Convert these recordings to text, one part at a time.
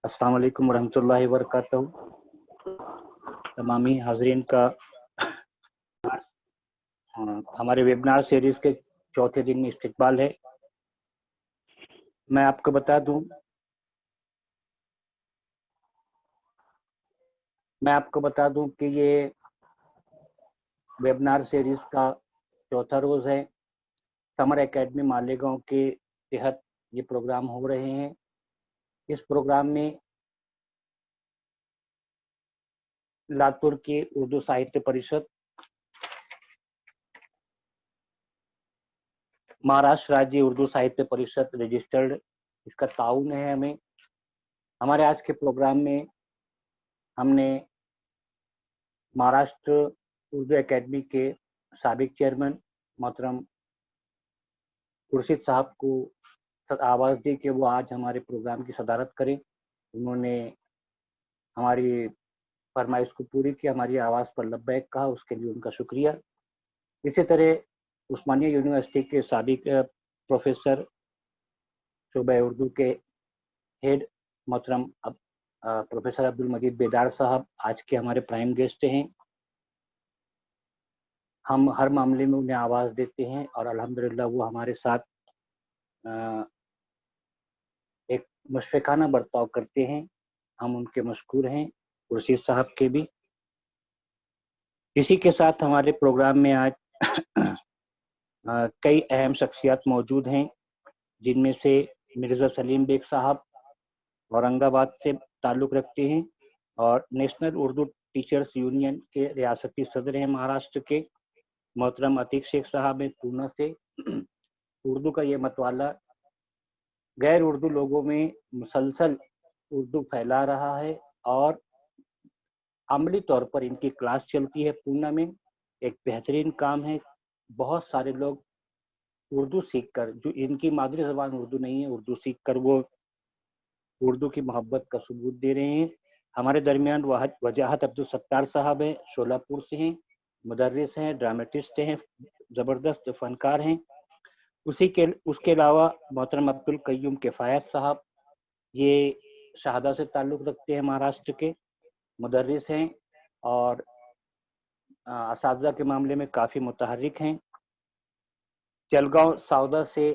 अस्सलाम वालेकुम वरहमतुल्लाहि वबरकातुहू। तमामी हाजरीन का हमारे वेबिनार सीरीज के चौथे दिन में इस्तकबाल है। मैं आपको बता दूं कि ये वेबिनार सीरीज का चौथा रोज है। समर एकेडमी मालेगांव के तहत ये प्रोग्राम हो रहे हैं। इस प्रोग्राम में लातूर की उर्दू साहित्य परिषद, महाराष्ट्र राज्य उर्दू साहित्य परिषद रजिस्टर्ड, इसका ताउन है हमें। हमारे आज के प्रोग्राम में हमने महाराष्ट्र उर्दू एकेडमी के साबिक चेयरमैन मोहतरम खुर्शीद साहब को आवाज़ दी कि वो आज हमारे प्रोग्राम की सदारत करें। उन्होंने हमारी फरमाइश को पूरी की, हमारी आवाज़ पर लब्बैक कहा, उसके लिए उनका शुक्रिया। इसी तरह उस्मानिया यूनिवर्सिटी के साबिक प्रोफेसर शोबा उर्दू के हेड मोहतरम प्रोफेसर अब्दुल मजीद बेदार साहब आज के हमारे प्राइम गेस्ट हैं। हम हर मामले में उन्हें आवाज़ देते हैं और अल्हम्दुलिल्लाह वो हमारे साथ एक मुशफ़िकाना बर्ताव करते हैं। हम उनके मशकूर हैं, खुर्शीद साहब के भी। इसी के साथ हमारे प्रोग्राम में आज कई अहम शख्सियत मौजूद हैं, जिनमें से मिर्ज़ा सलीम बेग साहब औरंगाबाद से ताल्लुक़ रखते हैं और नेशनल उर्दू टीचर्स यूनियन के रियासती सदर हैं महाराष्ट्र के। मोहतरम अतीक शेख साहब हैं पूना से। उर्दू का ये मतवाला गैर उर्दू लोगों में मुसलसल उर्दू फैला रहा है और अमली तौर पर इनकी क्लास चलती है पूना में। एक बेहतरीन काम है। बहुत सारे लोग उर्दू सीखकर, जो इनकी मादरी ज़बान उर्दू नहीं है, उर्दू सीखकर वो उर्दू की मोहब्बत का सबूत दे रहे हैं। हमारे दरमियान वजाहत अब्दुल सत्तार साहब हैं, शोलापुर से हैं, मुदर्रिस हैं, ड्रामेटिस्ट हैं, ज़बरदस्त फ़नकार हैं। उसके अलावा मोहतरम अब्दुल कय्यूम किफ़ायत साहब, ये शहादा से ताल्लुक़ रखते हैं, महाराष्ट्र के मुदर्रिस हैं और असातिज़ा के मामले में काफ़ी मुतहर्रिक हैं। जलगांव सौदा से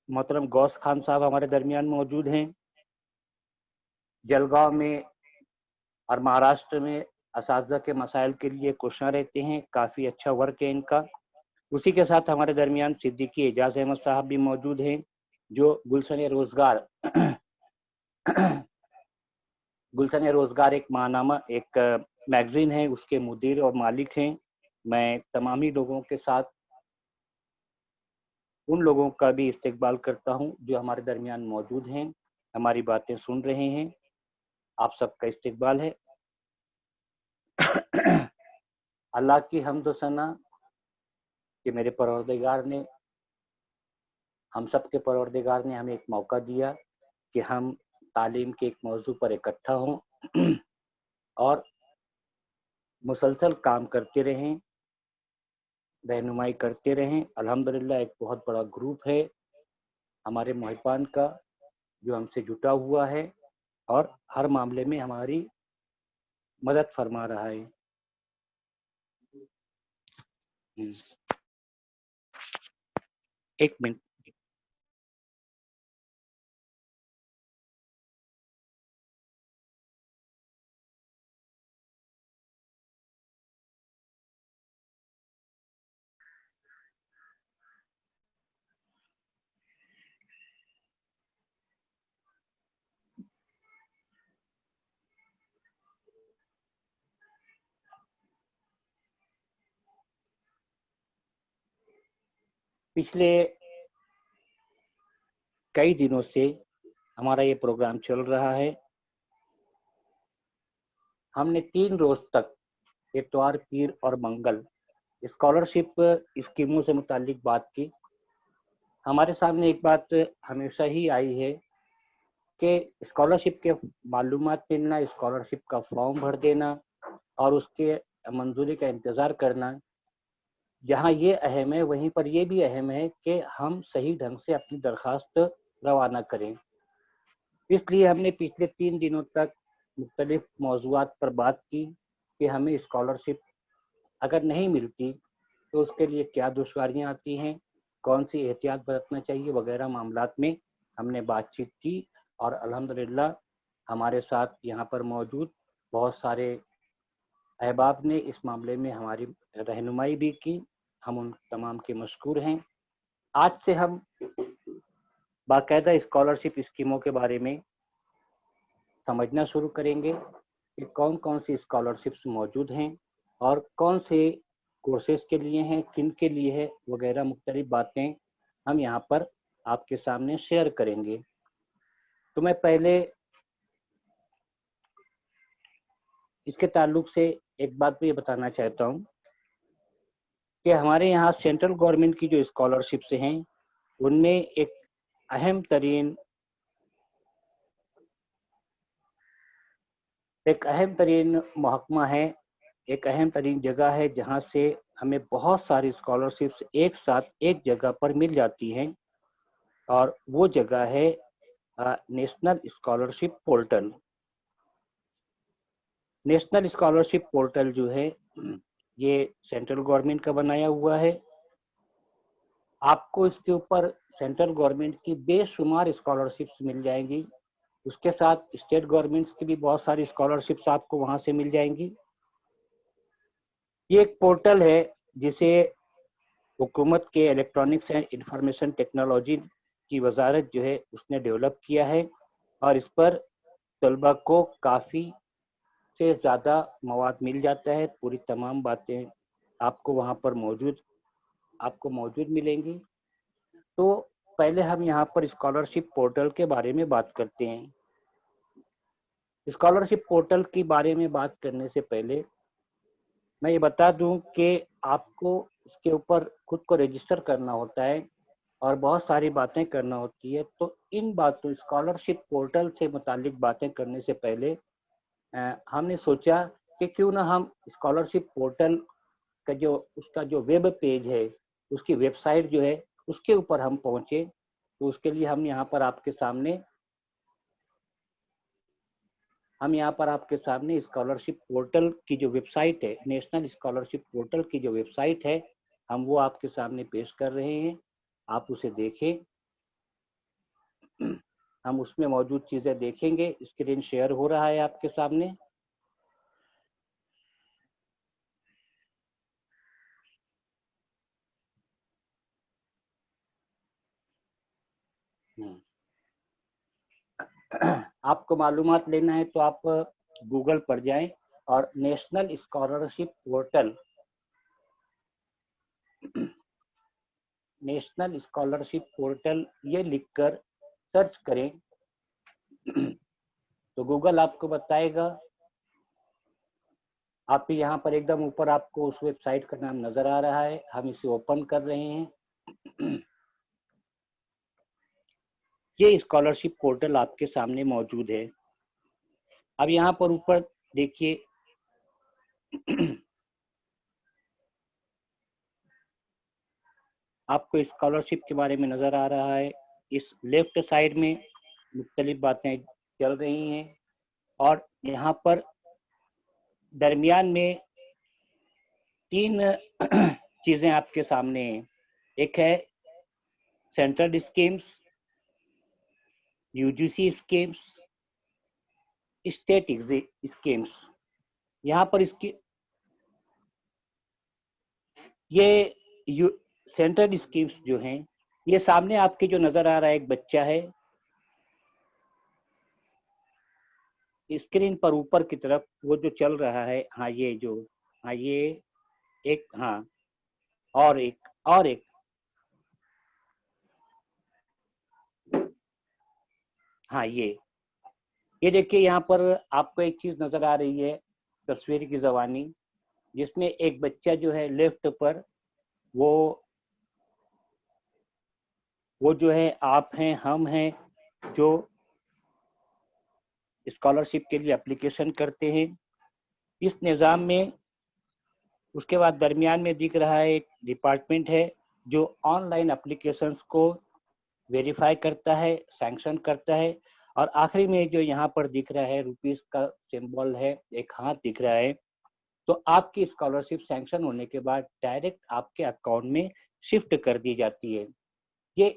मोहतरम गौस खान साहब हमारे दरमियान मौजूद हैं। जलगांव में और महाराष्ट्र में असातिज़ा के मसाइल के लिए कोशिश रहते हैं, काफ़ी अच्छा वर्क है इनका। उसी के साथ हमारे दरमियान सिद्दीकी एजाज अहमद साहब भी मौजूद हैं, जो गुलशन रोज़गार गुलशन रोज़गार एक माहनामा, एक मैगज़ीन है, उसके मुदीर और मालिक हैं। मैं तमामी लोगों के साथ उन लोगों का भी इस्तकबाल करता हूं जो हमारे दरमियान मौजूद हैं, हमारी बातें सुन रहे हैं। आप सबका इस्तकबाल है। अल्लाह की हम्द व सना कि मेरे परवरदिगार ने, हम सब के परवरदिगार ने हमें एक मौका दिया कि हम तालीम के एक मौजू पर इकट्ठा हों और मुसलसल काम करते रहें, रहनुमाई करते रहें। अल्हम्दुलिल्लाह एक बहुत बड़ा ग्रुप है हमारे मुहिबान का जो हमसे जुटा हुआ है और हर मामले में हमारी मदद फरमा रहा है। एक मिनट। पिछले कई दिनों से हमारा ये प्रोग्राम चल रहा है। हमने 3 रोज तक इतवार, पीर और मंगल स्कॉलरशिप स्कीमों से मुतालिक बात की। हमारे सामने एक बात हमेशा ही आई है कि स्कॉलरशिप के मालूमात मिलना, स्कॉलरशिप का फॉर्म भर देना और उसके मंजूरी का इंतज़ार करना, जहाँ ये अहम है वहीं पर ये भी अहम है कि हम सही ढंग से अपनी दरख्वास्त रवाना करें। اس لیے ہم نے پچھلے 3 دنوں تک مختلف موضوعات پر بات کی کہ ہمیں اسکالرشپ اگر نہیں ملتی تو اس کے لیے کیا دشواریاں آتی ہیں، کون سی احتیاط برتنا چاہیے وغیرہ معاملات میں ہم نے بات چیت کی، اور الحمدللہ ہمارے ساتھ یہاں پر موجود بہت سارے احباب نے اس معاملے میں ہماری رہنمائی بھی کی، ہم ان تمام کے مشکور ہیں۔ آج سے ہم باقاعدہ اسکالرشپ اسکیموں کے بارے میں سمجھنا شروع کریں گے کہ کون کون سی اسکالرشپس موجود ہیں اور کون سے کورسز کے لیے ہیں، کن کے لیے ہے وغیرہ مختلف باتیں ہم یہاں پر آپ کے سامنے شیئر کریں گے۔ تو میں پہلے اس کے تعلق سے ایک بات بھی یہ بتانا چاہتا ہوں کہ ہمارے یہاں سینٹرل گورنمنٹ کی جو اسکالرشپس ہیں ان میں ایک اہم ترین محکمہ ہے، ایک اہم ترین جگہ ہے جہاں سے ہمیں بہت ساری اسکالرشپس ایک ساتھ ایک جگہ پر مل جاتی ہیں، اور وہ جگہ ہے national scholarship portal. National scholarship portal جو ہے یہ سینٹرل گورنمنٹ کا بنایا ہوا ہے۔ آپ کو اس کے اوپر سینٹرل گورنمنٹ کی بے شمار اسکالرشپس مل جائیں گی، اس کے ساتھ اسٹیٹ گورنمنٹس کی بھی بہت ساری اسکالرشپس آپ کو وہاں سے مل جائیں گی۔ یہ ایک پورٹل ہے جسے حکومت کے الیکٹرانکس اینڈ انفارمیشن ٹیکنالوجی کی وزارت جو ہے اس نے ڈیولپ کیا ہے، اور اس پر طلبہ کو کافی سے زیادہ مواد مل جاتا ہے، پوری تمام باتیں آپ کو وہاں پر موجود ملیں گی۔ تو پہلے ہم یہاں پر اسکالرشپ پورٹل کے بارے میں بات کرتے ہیں۔ اسکالرشپ پورٹل کے بارے میں بات کرنے سے پہلے میں یہ بتا دوں کہ آپ کو اس کے اوپر خود کو رجسٹر کرنا ہوتا ہے اور بہت ساری باتیں کرنا ہوتی ہے۔ تو ان باتوں اسکالرشپ پورٹل سے متعلق باتیں کرنے سے پہلے ہم نے سوچا کہ کیوں نہ ہم اسکالرشپ پورٹل کا اس کا جو ویب پیج ہے، اس کی ویب سائٹ جو ہے اس کے اوپر ہم پہنچے۔ تو اس کے لیے ہم یہاں پر آپ کے سامنے اسکالرشپ پورٹل کی جو ویب سائٹ ہے، نیشنل اسکالرشپ پورٹل کی جو ویب سائٹ ہے، ہم وہ آپ کے سامنے پیش کر رہے ہیں، آپ اسے دیکھیں۔ ہم اس میں موجود چیزیں دیکھیں گے، اسکرین شیئر ہو رہا ہے آپ کے سامنے۔ آپ کو معلومات لینا ہے تو آپ گوگل پر جائیں اور نیشنل اسکالرشپ پورٹل یہ لکھ کر سرچ کریں تو گوگل آپ کو بتائے گا۔ آپ یہاں پر ایک دم اوپر آپ کو اس ویب سائٹ کا نام نظر آ رہا ہے، ہم اسے اوپن کر رہے ہیں۔ یہ اسکالرشپ پورٹل آپ کے سامنے موجود ہے۔ اب یہاں پر اوپر دیکھیے آپ کو اسکالرشپ کے بارے میں نظر آ رہا ہے۔ اس لیفٹ سائڈ میں مختلف باتیں چل رہی ہیں، اور یہاں پر درمیان میں 3 چیزیں آپ کے سامنے ہیں۔ ایک ہے central schemes, UGC schemes, state schemes. یہاں پر یہ سینٹرل اسکیمز جو ہیں، یہ سامنے آپ کے جو نظر آ رہا ہے ایک بچہ ہے، اسکرین پر اوپر کی طرف وہ جو چل رہا ہے، یہ ایک اور ایک یہ دیکھیے یہاں پر آپ کو ایک چیز نظر آ رہی ہے تصویر کی زبانی، جس میں ایک بچہ جو ہے لیفٹ پر وہ جو ہے آپ ہیں، ہم ہیں، جو اسکالرشپ کے لیے اپلیکیشن کرتے ہیں اس نظام میں۔ اس کے بعد درمیان میں دکھ رہا ہے ایک ڈپارٹمنٹ ہے جو آن لائن اپلیکیشنز کو ویریفائی کرتا ہے، سینکشن کرتا ہے، اور آخری میں جو یہاں پر دکھ رہا ہے روپیز کا سمبل ہے, ایک ہاتھ دکھ رہا ہے, تو آپ کی اسکالرشپ سینکشن ہونے کے بعد ڈائریکٹ آپ کے اکاؤنٹ میں شفٹ کر دی جاتی ہے. یہ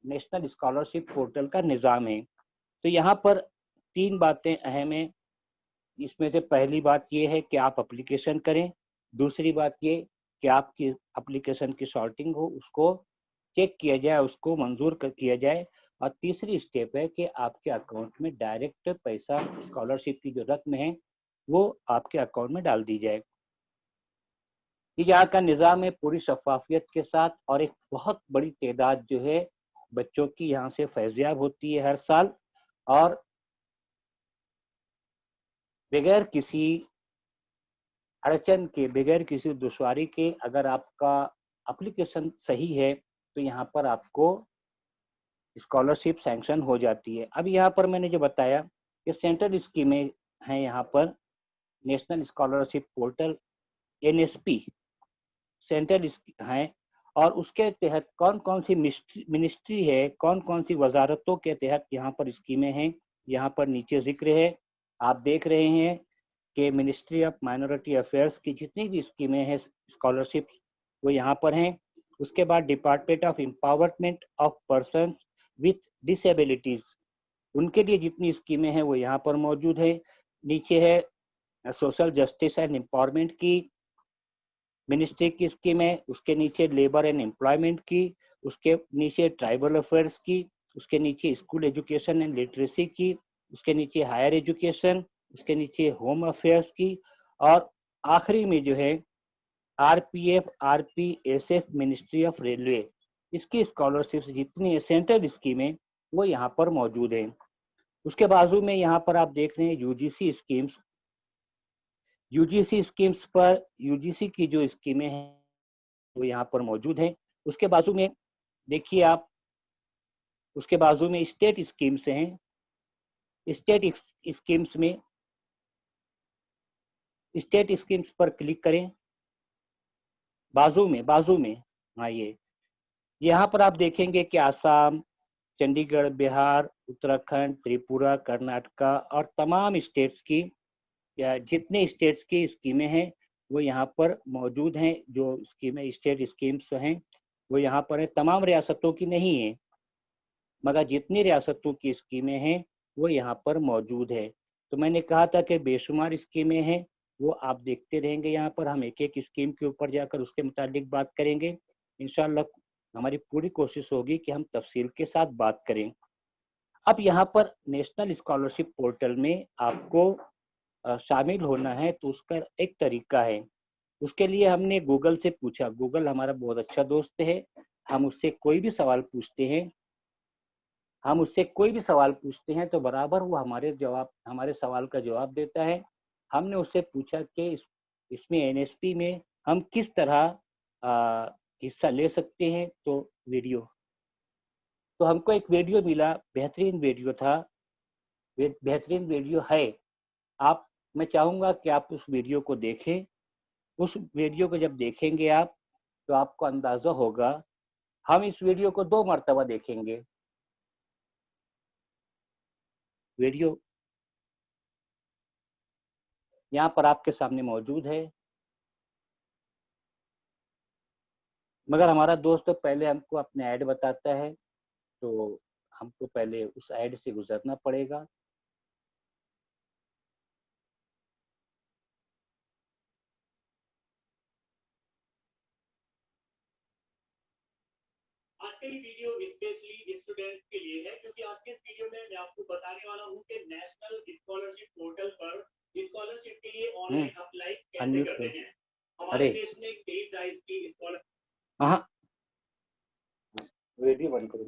نیشنل اسکالرشپ پورٹل کا نظام ہے. تو یہاں پر 3 باتیں اہم ہیں. اس میں سے پہلی بات یہ ہے کہ آپ اپلیکیشن کریں, دوسری بات یہ کہ آپ کی اپلیکیشن کی شارٹنگ ہو, اس کو چیک کیا جائے, اس کو منظور کیا جائے, اور تیسری اسٹیپ ہے کہ آپ کے اکاؤنٹ میں ڈائریکٹ پیسہ اسکالرشپ کی جو رقم ہے وہ آپ کے اکاؤنٹ میں ڈال دی جائے. یہ یہاں کا نظام ہے پوری شفافیت کے ساتھ, اور ایک بہت بڑی تعداد جو ہے بچوں کی یہاں سے فیضیاب ہوتی ہے ہر سال, اور بغیر کسی اڑچن کے, بغیر کسی دشواری کے, اگر آپ کا اپلیکیشن صحیح ہے تو یہاں پر آپ کو اسکالرشپ سینکشن ہو جاتی ہے. اب یہاں پر میں نے جو بتایا کہ سینٹرل اسکیمیں ہیں, یہاں پر national scholarship portal NSP central ہیں, اور اس کے تحت کون کون سی منسٹری ہے, کون کون سی وزارتوں کے تحت یہاں پر اسکیمیں ہیں, یہاں پر نیچے ذکر ہے. آپ دیکھ رہے ہیں کہ منسٹری آف مائنورٹی افیئرس کی جتنی بھی اسکیمیں ہیں اسکالرشپ وہ یہاں پر ہیں. اس کے بعد department of empowerment of persons with disabilities, ان کے لیے جتنی اسکیمیں ہیں وہ یہاں پر موجود ہے. نیچے ہے سوشل جسٹس اینڈ امپاورمنٹ کی منسٹری کی اسکیم ہے, اس کے نیچے لیبر اینڈ امپلائمنٹ کی, اس کے نیچے ٹرائبل افیئرس کی, اس کے نیچے اسکول ایجوکیشن اینڈ لٹریسی کی, اس کے نیچے ہائر ایجوکیشن, اس کے نیچے ہوم افیئرس کی, اور آخری میں جو ہے RPF RPSF ministry of railway, اس کی اسکالرشپ جتنی سینٹرل اسکیمیں وہ یہاں پر موجود ہیں. اس کے بازو میں یہاں پر آپ دیکھ رہے ہیں UGC اسکیمز. UGC اسکیمز پر UGC کی جو اسکیمیں ہیں وہ یہاں پر موجود ہیں. اس کے بازو میں دیکھیے آپ, اس کے بازو میں اسٹیٹ اسکیمز ہیں. اسٹیٹ اسکیمز میں اسٹیٹ اسکیمز پر کلک کریں. بازو میں ہاں, یہ یہاں پر آپ دیکھیں گے کہ آسام, چنڈی گڑھ, بہار, اتراکھنڈ, تریپورہ, کرناٹکا اور تمام اسٹیٹس کی جتنے اسٹیٹس کی اسکیمیں ہیں وہ یہاں پر موجود ہیں. جو اسکیمیں اسٹیٹ اسکیمز ہیں وہ یہاں پر ہیں, تمام ریاستوں کی نہیں ہیں, مگر جتنی ریاستوں کی اسکیمیں ہیں وہ یہاں پر موجود ہے. تو میں نے کہا تھا کہ بے شمار اسکیمیں ہیں, وہ آپ دیکھتے رہیں گے. یہاں پر ہم ایک ایک اسکیم کے اوپر جا کر اس کے متعلق بات کریں گے. انشاءاللہ ہماری پوری کوشش ہوگی کہ ہم تفصیل کے ساتھ بات کریں. اب یہاں پر نیشنل اسکالرشپ پورٹل میں آپ کو شامل ہونا ہے, تو اس کا ایک طریقہ ہے. اس کے لیے ہم نے گوگل سے پوچھا. گوگل ہمارا بہت اچھا دوست ہے, ہم اس سے کوئی بھی سوال پوچھتے ہیں تو برابر وہ ہمارے سوال کا جواب دیتا ہے. ہم نے اس سے پوچھا کہ اس میں NSP میں ہم کس طرح حصہ لے سکتے ہیں, تو ہم کو ایک ویڈیو ملا, بہترین ویڈیو ہے. میں چاہوں گا کہ آپ اس ویڈیو کو دیکھیں. اس ویڈیو کو جب دیکھیں گے آپ تو آپ کو اندازہ ہوگا. ہم اس ویڈیو کو 2 مرتبہ دیکھیں گے. ویڈیو یہاں پر آپ کے سامنے موجود ہے, مگر ہمارا دوست پہلے ہم کو اپنے ایڈ بتاتا ہے, تو ہم کو پہلے اس ایڈ سے گزرنا پڑے گا. آج کا یہ ویڈیو اسپیشلی اسٹوڈنٹس کے لیے ہے, کیونکہ آج کے اس ویڈیو میں آپ کو بتانے والا ہوں کہ نیشنل اسکالرشپ پورٹل پر اسکالرشپ کے لیے آن لائن اپلائی کیسے کرتے ہیں. ہمارے دیش میں کئی ٹائپس کی اسکالرشپ. ویڈیو بند کرو,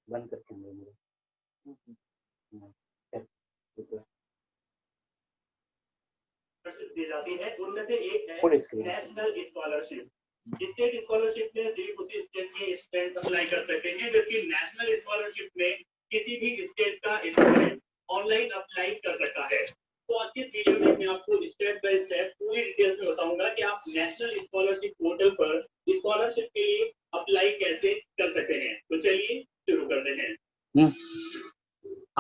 بند کر کے دی جاتی ہے. ان میں سے ایک ہے نیشنل اسکالرشپ. اسٹیٹ اسکالرشپ میں صرف اسی اسٹیٹ کے اسٹوڈنٹ اپلائی کر سکتے ہیں, جبکہ نیشنل اسکالرشپ میں کسی بھی اسٹیٹ کا اسٹوڈنٹ آن لائن اپلائی کر سکتا ہے. تو آج کے ویڈیو میں میں آپ کو اسٹیپ بائی اسٹیپ پوری ڈیٹیلس میں بتاؤں گا کہ آپ نیشنل اسکالرشپ پورٹل پر اسکالرشپ کے لیے اپلائی کیسے کر سکتے ہیں. تو چلیے شروع کرتے ہیں.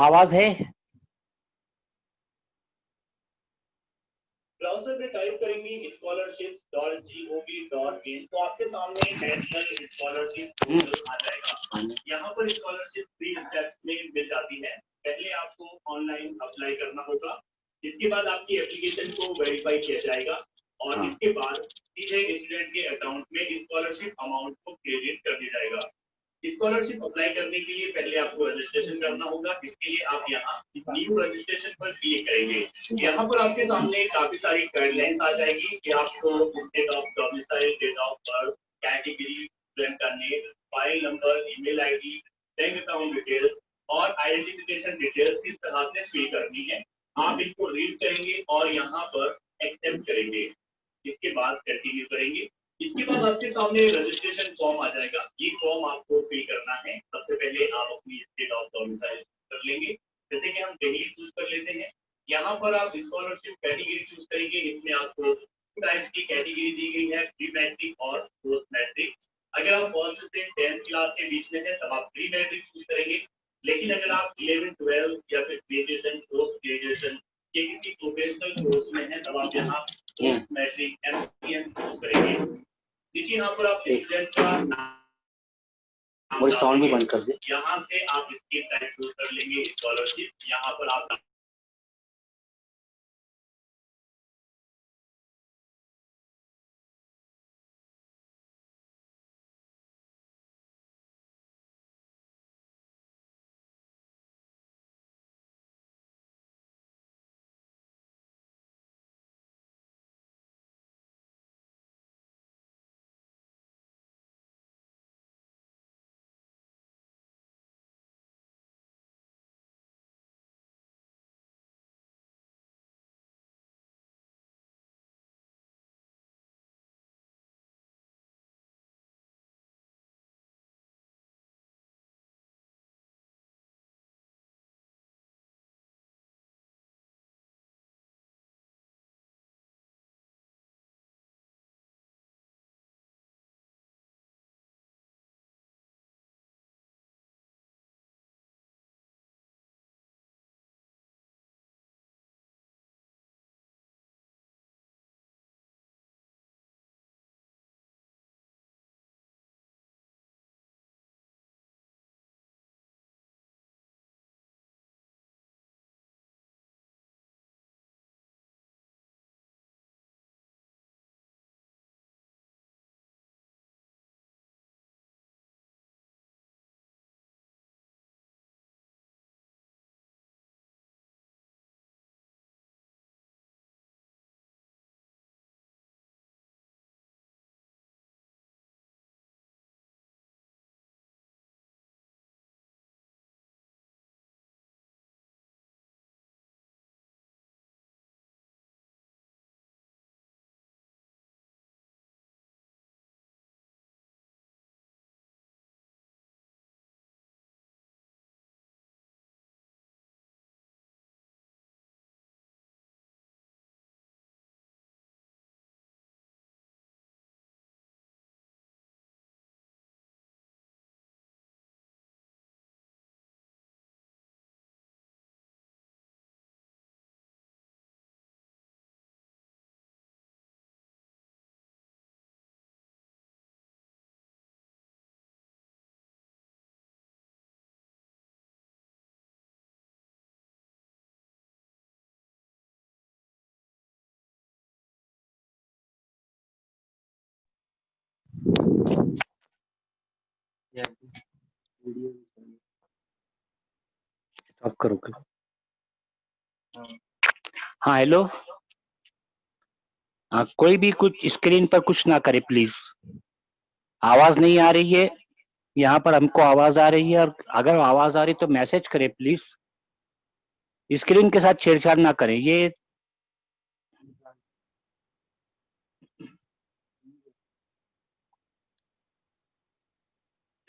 آواز ہے؟ براؤزر میں ٹائپ کریں گے scholarships.gov.in تو آپ کے سامنے نیشنل اسکالرشپ پورٹل آ جائے گا. یہاں پر اسکالرشپ 3 اسٹیپس میں مل جاتی ہے. پہلے آپ کو آن لائن اپلائی کرنا ہوگا. اس کے بعد آپ کی اپلیکیشن کو ویریفائی کیا جائے گا اور اس کے بعد سیدھے اسٹوڈنٹ کے اکاؤنٹ میں اسکالرشپ اماؤنٹ کو کریڈٹ کر دیا جائے گا. اسکالرشپ اپلائی کرنے کے لیے پہلے آپ کو رجسٹریشن کرنا ہوگا. اس کے لیے آپ یہاں نیو رجسٹریشن پر کلک کریں گے. یہاں پر آپ کے سامنے کافی ساری گائیڈ لائنس آ جائے گی کہ آپ کو state of domicile, date of birth, category, student کا name, mobile number, email I D, bank account details اور آئیڈینٹیفیکیشن ڈیٹیلس کس طرح سے فل کرنی ہے. آپ ان کو ریڈ کریں گے اور یہاں پر ایکسپٹ کریں گے. اس کے بعد کنٹینیو کریں گے. اس کے بعد آپ کے سامنے رجسٹریشن فارم آ جائے گا. یہ فارم آپ کو فل کرنا ہے. سب سے پہلے آپ اپنی اسٹیٹ آف ڈومیسائل کر لیں گے. جیسے کہ ہم دہلی چوز کر لیتے ہیں. یہاں پر آپ اسکالرشپ کیٹیگری چوز کریں گے. اس میں آپ کو 2 ٹائپس کی کیٹیگری دی گئی ہے, پری میٹرک اور پوسٹ میٹرک. اگر آپ فرسٹ سے 10th کلاس کے بیچ میں ہیں تب آپ پری میٹرک چوز کریں گے. لیکن اگر آپ 11 12 یا پھر گریجویشن, پوسٹ گریجویشن یا کسی پروفیشنل کورس میں ہیں تب آپ یہاں پوسٹ میٹرک MCM چوز کریں گے. نیچے یہاں پر آپ اسٹوڈنٹ کا نام ساؤنڈ بھی بند کر دیں. یہاں سے آپ اس کی ٹائپ چوز کر لیں گے اسکالرشپ. یہاں پر آپ آپ کرو. ہاں ہیلو. کوئی بھی کچھ اسکرین پر کچھ نہ کرے پلیز. آواز نہیں آ رہی ہے. یہاں پر ہم کو آواز آ رہی ہے, اور اگر آواز آ رہی تو میسج کرے پلیز. اسکرین کے ساتھ چھیڑ چھاڑ نہ کریں. یہ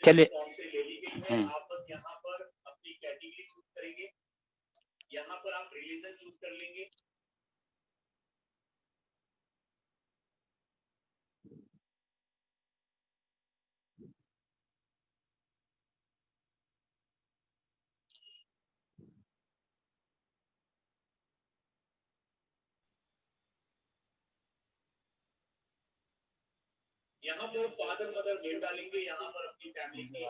چلے. آپ بس یہاں پر اپنی کیٹیگری چوز کریں گے. یہاں پر آپ ریلیجن چوز کر لیں گے. यहाँ पर फादर मदर नेम डालेंगे, यहाँ पर अपनी फैमिली की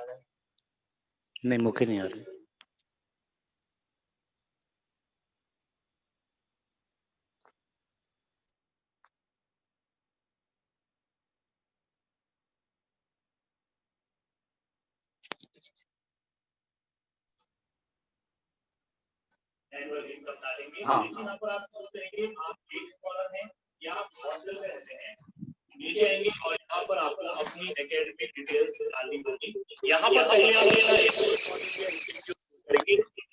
नहीं मुझे नहीं आ रही। एनुअल इनकम डालेंगे। यहाँ पर आप चूज करेंगे आप एक स्कॉलर हैं या आप हॉस्टल में रहते हैं। नीचे आएंगे और यहाँ पर आपको अपनी एकेडमिक डिटेल्स डालनी होगी। यहाँ पर पहले आप करेंगे,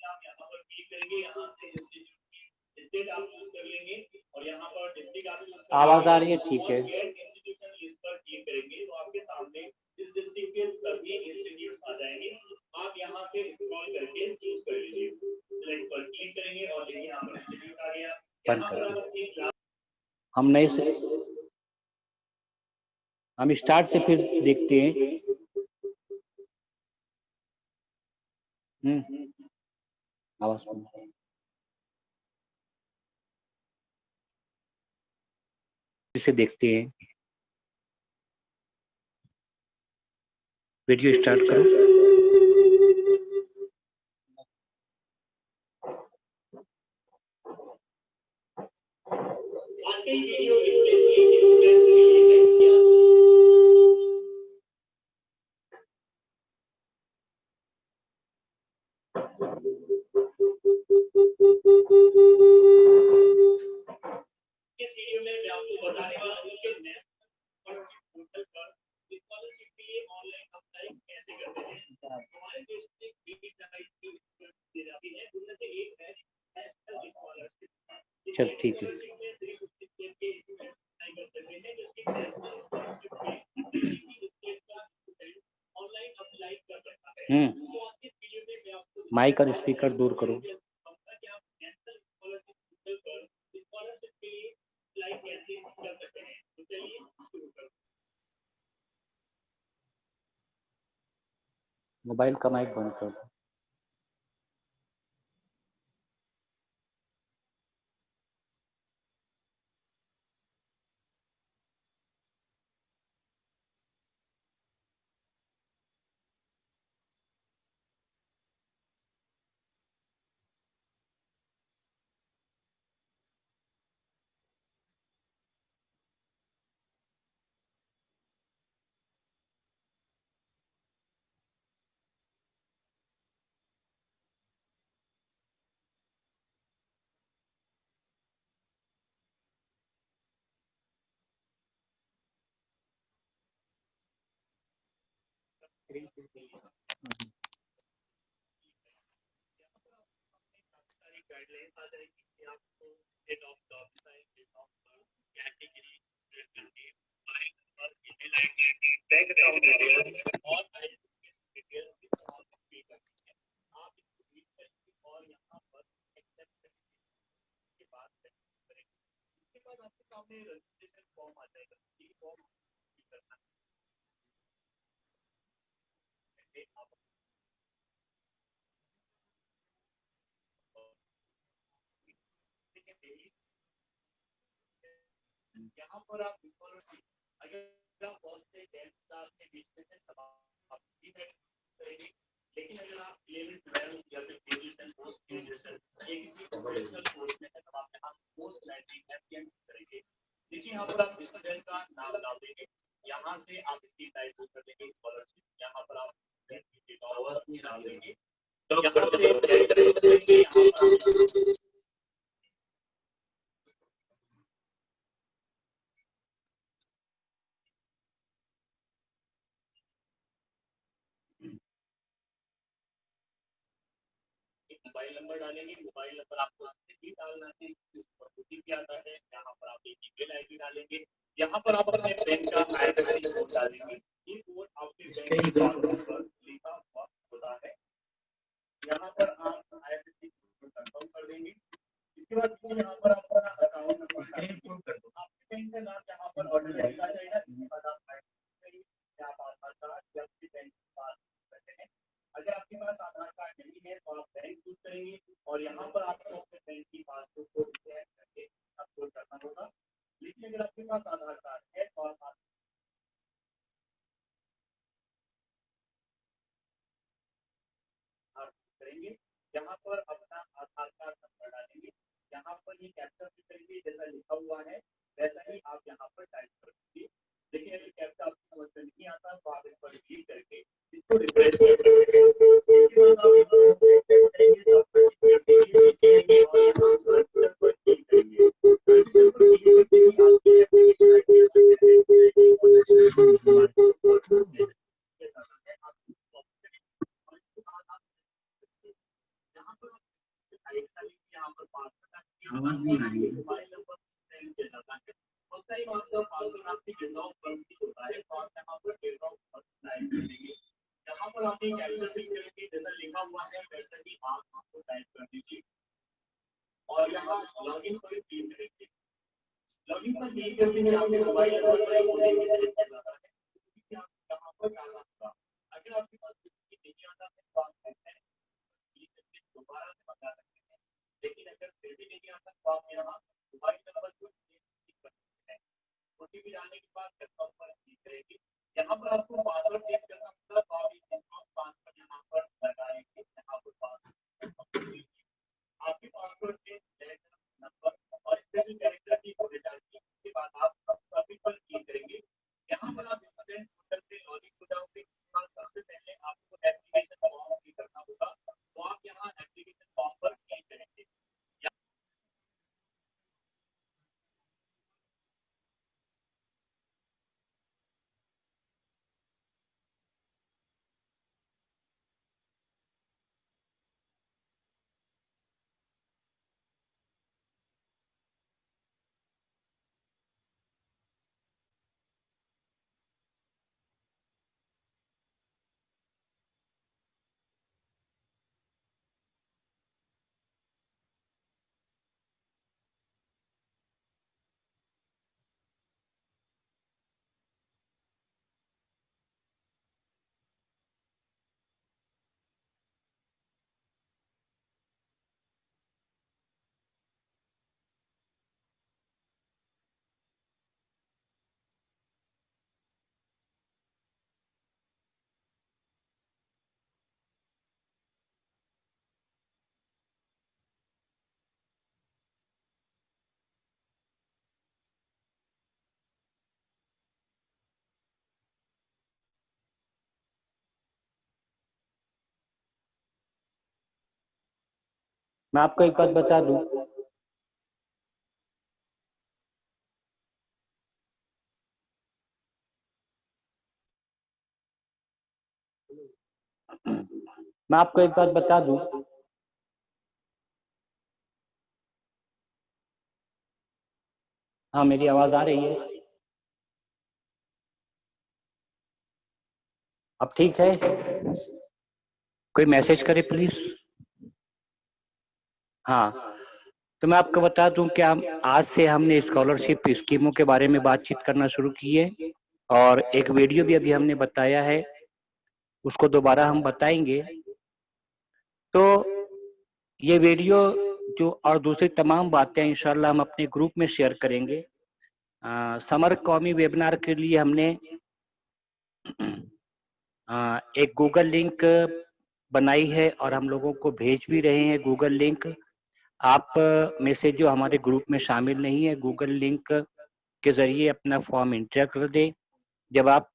आप यहाँ पर क्लिक करेंगे, यहाँ से इंस्टीट्यूट की स्टेट आप चूज कर लेंगे और यहाँ पर डिस्ट्रिक्ट आप चूज करेंगे। आवाज आ रही है? ठीक है। इंस्टीट्यूशन लिस्ट पर क्लिक करेंगे तो आपके सामने इस डिस्ट्रिक्ट के सभी इंस्टीट्यूट आ जाएंगे। आप यहाँ से स्क्रॉल करके चूज कर लीजिए, सिलेक्ट पर क्लिक करेंगे और देखिए यहाँ पर इंस्टीट्यूट आ गया। बंद कर हम नए से हम स्टार्ट से फिर देखते हैं। आवाज इसे देखते हैं। वीडियो स्टार्ट करो। आज की वीडियो स्पेशली स्टूडेंट के लिए है। इस वीडियो में मैं आपको बताने वाला हूँ कि पोर्टल पर स्कॉलरशिप के लिए ऑनलाइन अप्लाई कैसे करते हैं। हमारे देश में कई टाइप की स्कॉलरशिप दी जाती है, उनमें से एक है नेशनल स्कॉलरशिप। चल ठीक है। ऑनलाइन अप्लाई कर सकता है। माइक और स्पीकर दूर करो। मोबाइल का माइक बंद कर दो। गाइडलाइंस आ जाएगी कि आपको date of document, date of category, email ID, bank account details और आइडेंटिफिकेशन डिटेल्स की फॉर्म फिल करनी है। आप इसको फिल करेंगे और यहाँ पर एक्सेप्ट करने के बाद करेंगे। इसके बाद आपके सामने रजिस्ट्रेशन फॉर्म आ जाएगा। ये फॉर्म फिल करना है। यहाँ पर आप स्कॉलरशिप अगर आप फर्स्ट से 10th क्लास के बीच में से तब आप करेंगे, लेकिन अगर आप 11th 12th या फिर ग्रेजुएशन पोस्ट ग्रेजुएशन या किसी प्रोफेशनल कोर्स में है तब आप यहाँ पोस्ट मैट्रिक एफएम करेंगे। नीचे यहाँ पर आप स्टूडेंट का नाम डाल देंगे, यहाँ से आप इसकी टाइप कर देंगे स्कॉलरशिप। यहाँ पर आप डाल देंगे, यहाँ से मोबाइल नंबर डालेंगे। मोबाइल नंबर आपको नहीं डालना है, ओटीपी आता है। यहाँ पर आप एक ईमेल आईडी डालेंगे। यहाँ पर आप अपने बैंक का आईएफएससी कोड डालेंगे। ये कोड आपके बैंक अकाउंट पर लिखा हुआ होता है। यहाँ पर आप आईएफएससी कोड कंफर्म कर देंगे। इसके बाद यहाँ पर आप अपना अकाउंट नंबर डालेंगे। आपके बैंक का नाम यहाँ पर ऑटोमेटिक आ जाएगा। इसके बाद आप आधार कार्ड या फिर बैंक पास करते हैं। अगर आपके पास आधार कार्ड नहीं है तो आप बैंक चूज करेंगे और यहाँ पर आपको अपने बैंक की पासबुक को स्कैन करके अपलोड करना होगा। लेकिन अगर आपके पास आधार कार्ड है तो आप पर ये कैप्चा फिल करेंगे, जैसा लिखा हुआ है वैसा ही आप यहाँ पर टाइप कर दीजिए। लेकिन अगर कैप्चा आपको समझ में नहीं आता तो आप इस पर क्लिक करके इसको रिफ्रेश कर सकते हैं। इसके बाद आप इसको एक्सेप्ट करेंगे तो आपको नीचे आएंगे और यहाँ पर रजिस्टर पर क्लिक करेंगे। रजिस्टर पर क्लिक करते ही आपकी एप्लीकेशन आईडी यहाँ पर आवाज नहीं आ रही है। मोबाइल नंबर सेंड किया जाता है। उस टाइम आपका पासवर्ड आपकी विंडो पर होता है तो आप यहाँ पर विंडो पर टाइप कर देंगे। यहाँ पर आपने कैप्चर फिल करेंगे, जैसा लिखा हुआ है वैसा ही आप इसको टाइप कर दीजिए और यहाँ लॉगिन पर क्लिक करेंगे। लॉगिन पर क्लिक करते ही आपके मोबाइल नंबर पर एक ओटीपी सेंड किया जाता है, आप यहाँ पर डालना होगा। अगर आपके पास ओटीपी नहीं आता है तो आप ऐसे दोबारा से मंगा सकते हैं, लेकिन अगर फिर भी नहीं आता तो आप यहाँ मोबाइल नंबर को क्लिक कर सकते हैं। ओटीपी डालने के बाद कंफर्म पर क्लिक करेंगे। यहाँ पर आपको पासवर्ड चेंज करना होगा तो आप पासवर्ड यहाँ पर लगाएंगे। यहाँ पर पासवर्ड आपके पासवर्ड में नंबर और स्पेशल कैरेक्टर की होने चाहिए। उसके बाद आप सबमिट पर क्लिक करेंगे। यहाँ पर आप स्टूडेंट पोर्टल से लॉगिन हो जाओगे। सबसे पहले आपको एप्लीकेशन फॉर्म फिल करना होगा तो आप यहाँ एप्लीकेशन फॉर्म पर क्लिक करेंगे। मैं आपको एक बात बता दूं, मैं आपको एक बात बता दूं, हाँ मेरी आवाज आ रही है? अब ठीक है? कोई मैसेज करे प्लीज। हाँ, तो मैं आपको बता दूं कि आज से हमने स्कॉलरशिप स्कीमों के बारे में बातचीत करना शुरू की है और एक वीडियो भी अभी हमने बताया है, उसको दोबारा हम बताएंगे। तो ये वीडियो जो और दूसरी तमाम बातें इंशाल्लाह हम अपने ग्रुप में शेयर करेंगे। समर कौमी वेबिनार के लिए हमने एक गूगल लिंक बनाई है और हम लोगों को भेज भी रहे हैं गूगल लिंक। आप में से जो हमारे ग्रुप में शामिल नहीं है, गूगल लिंक के जरिए अपना फॉर्म एंटर कर दें। जब आप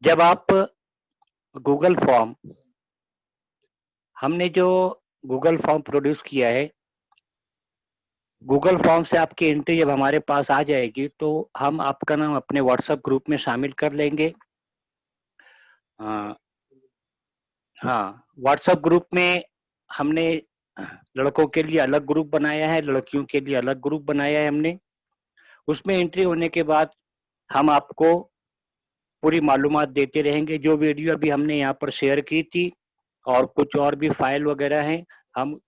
जब आप गूगल फॉर्म, हमने जो गूगल फॉर्म प्रोड्यूस किया है, गूगल फॉर्म से आपकी एंट्री जब हमारे पास आ जाएगी तो हम आपका नाम अपने व्हाट्सएप ग्रुप में शामिल कर लेंगे। हाँ, व्हाट्सएप ग्रुप में हमने लड़कों के लिए अलग ग्रुप बनाया है, लड़कियों के लिए अलग ग्रुप बनाया है हमने। उसमें एंट्री होने के बाद हम आपको पूरी मालूमात देते रहेंगे। जो वीडियो अभी हमने यहाँ पर शेयर की थी और कुछ और भी फाइल वगैरह हैं, हम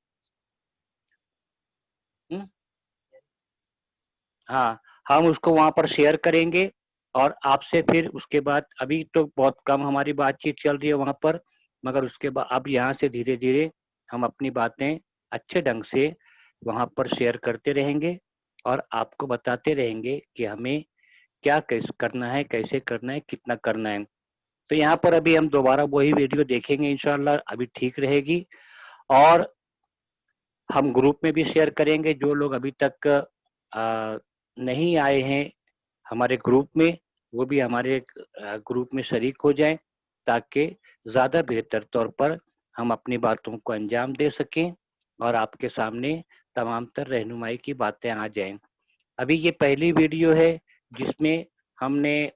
उसको वहां पर शेयर करेंगे और आपसे फिर उसके बाद, अभी तो बहुत कम हमारी बातचीत चल रही है वहां पर, मगर उसके बाद अब यहाँ से धीरे धीरे हम अपनी बातें अच्छे ढंग से वहाँ पर शेयर करते रहेंगे और आपको बताते रहेंगे कि हमें क्या कैसे करना है, कैसे करना है, कितना करना है। तो यहाँ पर अभी हम दोबारा वही वीडियो देखेंगे इंशाल्लाह, अभी ठीक रहेगी। और हम ग्रुप में भी शेयर करेंगे, जो लोग अभी तक नहीं आए हैं हमारे ग्रुप में, वो भी हमारे ग्रुप में शरीक हो जाएं, ताकि ज़्यादा बेहतर तौर पर हम अपनी बातों को अंजाम दे सकें और आपके सामने तमाम तर रहनुमाई की बातें आ जाएं। अभी ये पहली वीडियो है जिसमें हमने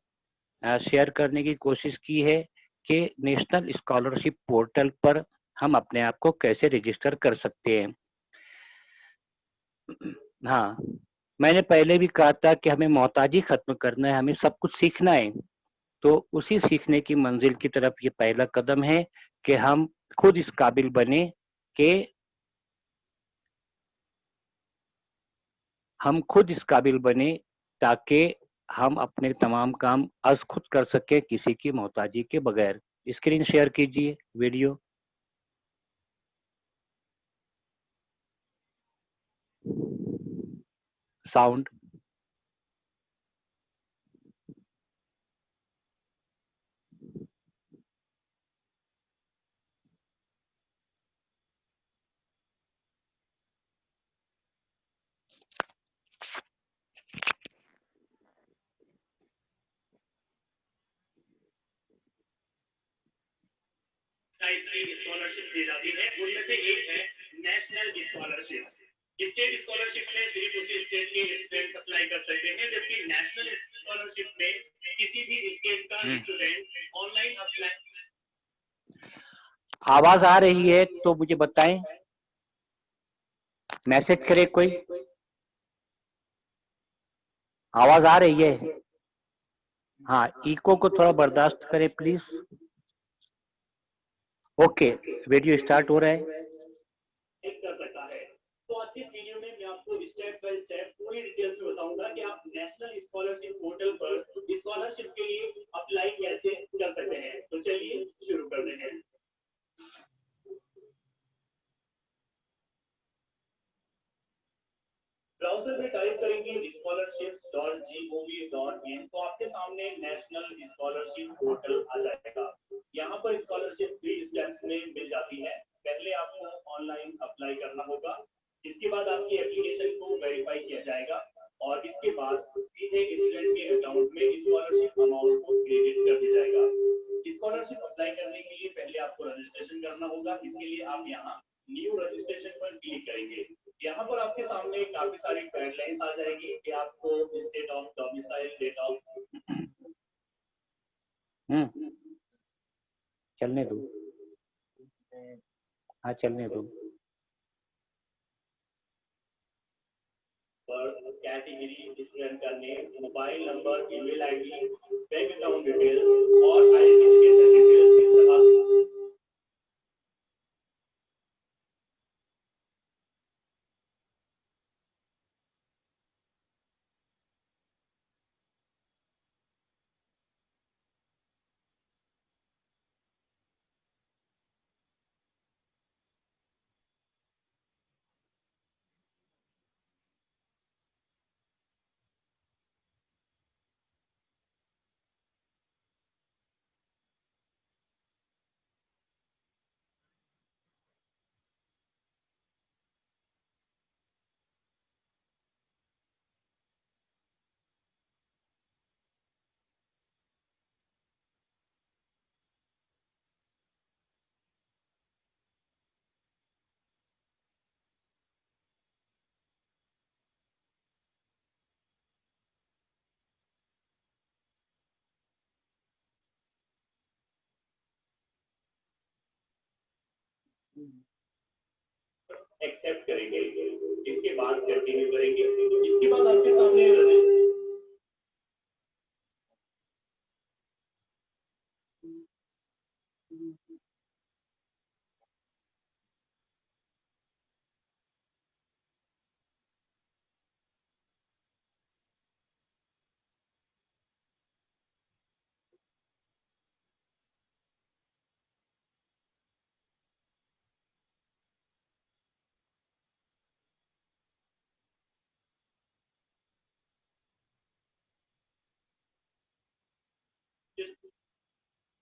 शेयर करने की कोशिश की है कि नेशनल स्कॉलरशिप पोर्टल पर हम अपने आप को कैसे रजिस्टर कर सकते हैं। हाँ, मैंने पहले भी कहा था कि हमें मोहताजी खत्म करना है, हमें सब कुछ सीखना है। तो उसी सीखने की मंजिल की तरफ ये पहला कदम है कि हम खुद इस काबिल बने कि ताकि हम अपने तमाम काम अज खुद कर सके, किसी की मोहताजी के बगैर। स्क्रीन शेयर कीजिए वीडियो। साउंड। स्कॉलरशिप दी जाती है, उनमें से एक है नेशनल स्कॉलरशिप। स्टेट स्कॉलरशिप में सिर्फ उसी स्टेट के स्टूडेंट्स अप्लाई कर सकते हैं, जबकि नेशनल स्कॉलरशिप में किसी भी स्टेट का स्टूडेंट ऑनलाइन अप्लाई। आवाज आ रही है तो मुझे बताएं, मैसेज करे कोई। आवाज आ रही है? हाँ, इको को थोड़ा बर्दाश्त करें प्लीज। ओके, वीडियो स्टार्ट हो रहा है। कर सकता है। तो आज की वीडियो में मैं आपको स्टेप बाय स्टेप पूरी डिटेल्स में बताऊंगा कि आप नेशनल स्कॉलरशिप पोर्टल पर स्कॉलरशिप के लिए अप्लाई कैसे कर सकते हैं। तो चलिए शुरू करते हैं। ब्राउजर में टाइप करेंगे scholarships.gov.in, तो आपके सामने नेशनल स्कॉलरशिप पोर्टल आ जाएगा। यहाँ पर स्कॉलरशिप 3 स्टेप्स में मिल जाती है। पहले आपको ऑनलाइन अप्लाई करना होगा, इसके बाद आपकी एप्लीकेशन को वेरीफाई किया जाएगा और इसके बाद सीधे स्टूडेंट के अकाउंट में स्कॉलरशिप अमाउंट को क्रेडिट कर दिया जाएगा। स्कॉलरशिप अप्लाई करने के लिए पहले आपको रजिस्ट्रेशन करना होगा। इसके लिए आप यहाँ न्यू रजिस्ट्रेशन पर क्लिक करेंगे। यहाँ पर आपके सामने काफी सारी गाइडलाइंस आ जाएगी कि आपको state of domicile, date of चलने दो। हाँ, चलने दो। कैटेगरी, स्टूडेंट का name, mobile number, email ID, bank account details और आइडेंटिफिकेशन डिटेल्स किस तरह एक्सेप्ट करेंगे। इसके बाद कंटिन्यू करेंगे। इसके बाद आपके सामने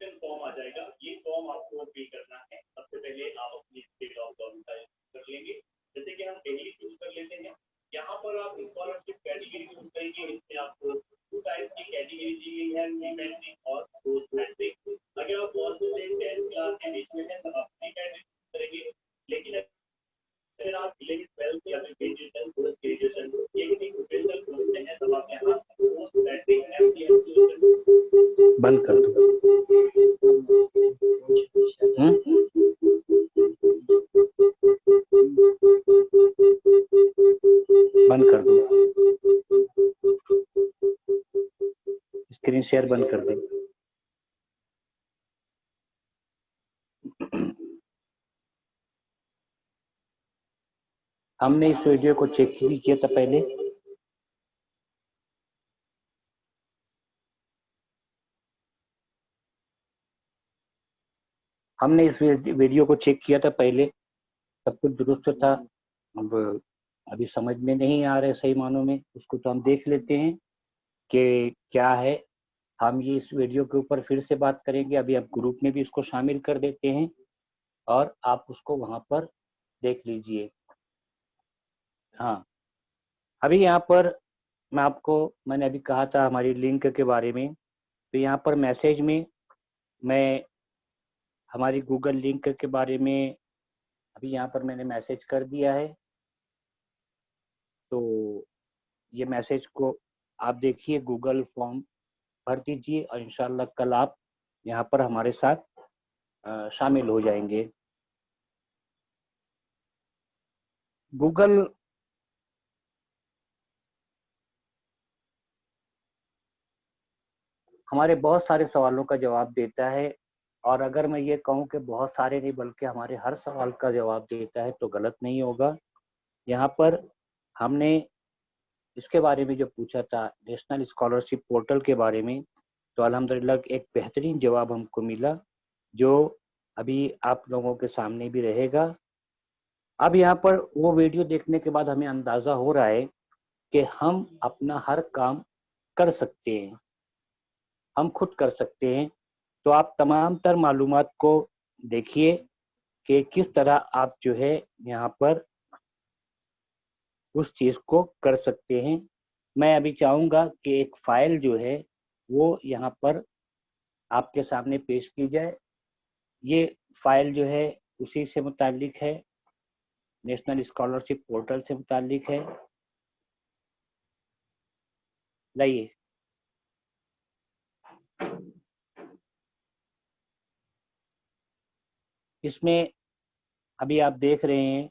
रजिस्ट्रेशन फॉर्म आ जाएगा, ये फॉर्म आपको फिल करना है। सबसे पहले आप अपनी स्टेट ऑफ डोमिसाइल कर लेंगे, जैसे कि हम पहले चूज कर लेते हैं। यहाँ पर आप स्कॉलरशिप कैटेगरी चूज करेंगे, इसमें आपको 2 टाइप्स की कैटेगरी दी गई है, प्री मैट्रिक और पोस्ट मैट्रिक। अगर आप फर्स्ट से 10th क्लास के बीच में है तो आप प्री मैट्रिक करेंगे, लेकिन अगर आप 11th 12th या फिर ग्रेजुएशन पोस्ट ग्रेजुएशन ये किसी प्रोफेशनल कोर्स में है तो आप यहाँ पोस्ट मैट्रिक MCM चूज करेंगे। बंद कर दो। बंद कर दो, स्क्रीन शेयर बंद कर दो। हमने इस वीडियो को चेक भी किया था पहले। हमने इस वीडियो को चेक किया था पहले, सब कुछ दुरुस्त था। अब अभी समझ में नहीं आ रहे सही मानों में, उसको तो हम देख लेते हैं कि क्या है। हम ये इस वीडियो के ऊपर फिर से बात करेंगे। अभी आप ग्रुप में भी इसको शामिल कर देते हैं और आप उसको वहां पर देख लीजिए। हाँ, अभी यहाँ पर मैंने अभी कहा था हमारी लिंक के बारे में, तो यहाँ पर मैसेज में मैं हमारी गूगल लिंक के बारे में अभी यहाँ पर मैंने मैसेज कर दिया है। तो ये मैसेज को आप देखिए, गूगल फॉर्म भर दीजिए और इंशाल्लाह कल आप यहाँ पर हमारे साथ शामिल हो जाएंगे। गूगल हमारे बहुत सारे सवालों का जवाब देता है, और अगर मैं ये कहूँ कि बहुत सारे नहीं बल्कि हमारे हर सवाल का जवाब देता है तो गलत नहीं होगा। यहाँ पर हमने इसके बारे में जो पूछा था नेशनल स्कॉलरशिप पोर्टल के बारे में, तो अल्हम्दुलिल्लाह एक बेहतरीन जवाब हमको मिला, जो अभी आप लोगों के सामने भी रहेगा। अब यहाँ पर वो वीडियो देखने के बाद हमें अंदाज़ा हो रहा है कि हम अपना हर काम कर सकते हैं, हम खुद कर सकते हैं। तो आप तमाम तर मालूमात को देखिए कि किस तरह आप जो है यहाँ पर उस चीज़ को कर सकते हैं। मैं अभी चाहूँगा कि एक फ़ाइल जो है वो यहाँ पर आपके सामने पेश की जाए। ये फ़ाइल जो है उसी से मुताल्लिक है, नेशनल स्कॉलरशिप पोर्टल से मुताल्लिक है। लाइए, इसमें अभी आप देख रहे हैं,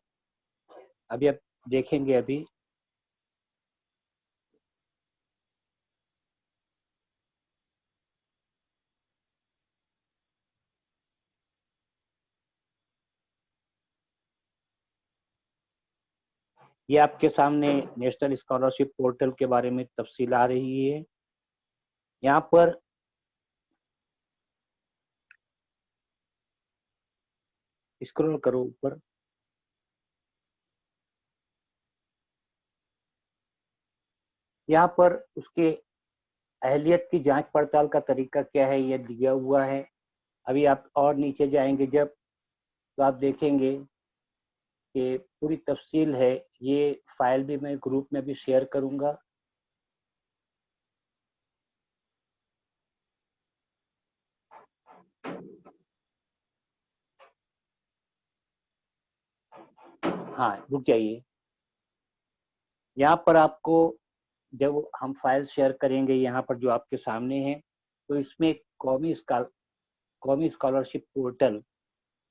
अभी आप देखेंगे अभी ये आपके सामने नेशनल स्कॉलरशिप पोर्टल के बारे में तफसील आ रही है। यहाँ पर स्क्रॉल करो ऊपर, यहाँ पर उसके अहलियत की जांच पड़ताल का तरीका क्या है ये दिया हुआ है। अभी आप और नीचे जाएंगे जब, तो आप देखेंगे कि पूरी तफसील है। ये फाइल भी मैं ग्रुप में भी शेयर करूंगा। हाँ, रुक जाइए। यहाँ पर आपको जब हम फाइल शेयर करेंगे, यहाँ पर जो आपके सामने है, तो इसमें कौमी scholarship portal,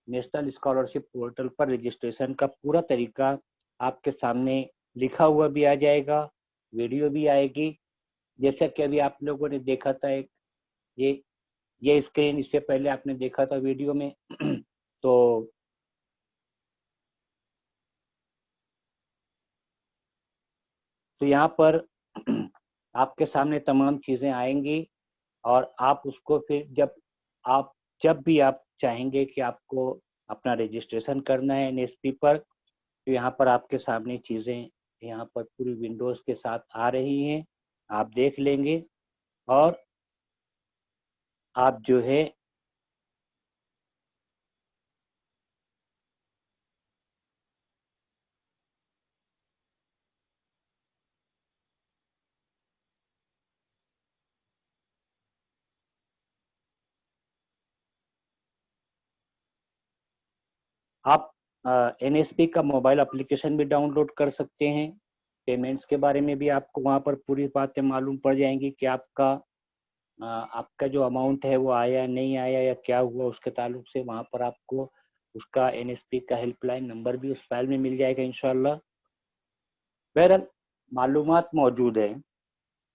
national scholarship portal पर रजिस्ट्रेशन का पूरा तरीका आपके सामने लिखा हुआ भी आ जाएगा, वीडियो भी आएगी। जैसा कि अभी आप लोगों ने देखा था, एक ये स्क्रीन इससे पहले आपने देखा था वीडियो में तो यहाँ पर आपके सामने तमाम चीज़ें आएंगी, और आप उसको फिर जब भी आप चाहेंगे कि आपको अपना रजिस्ट्रेशन करना है एनएसपी पर, तो यहाँ पर आपके सामने चीज़ें यहाँ पर पूरी विंडोज़ के साथ आ रही हैं, आप देख लेंगे और आप जो है आप NSP का मोबाइल एप्लीकेशन भी डाउनलोड कर सकते हैं। पेमेंट्स के बारे में भी आपको वहाँ पर पूरी बातें मालूम पड़ जाएंगी कि आपका जो अमाउंट है वो आया नहीं आया या क्या हुआ, उसके ताल्लुक से वहाँ पर आपको उसका NSP का हेल्पलाइन नंबर भी उस फाइल में मिल जाएगा इंशाल्लाह। बहरहाल मालूमात मौजूद है,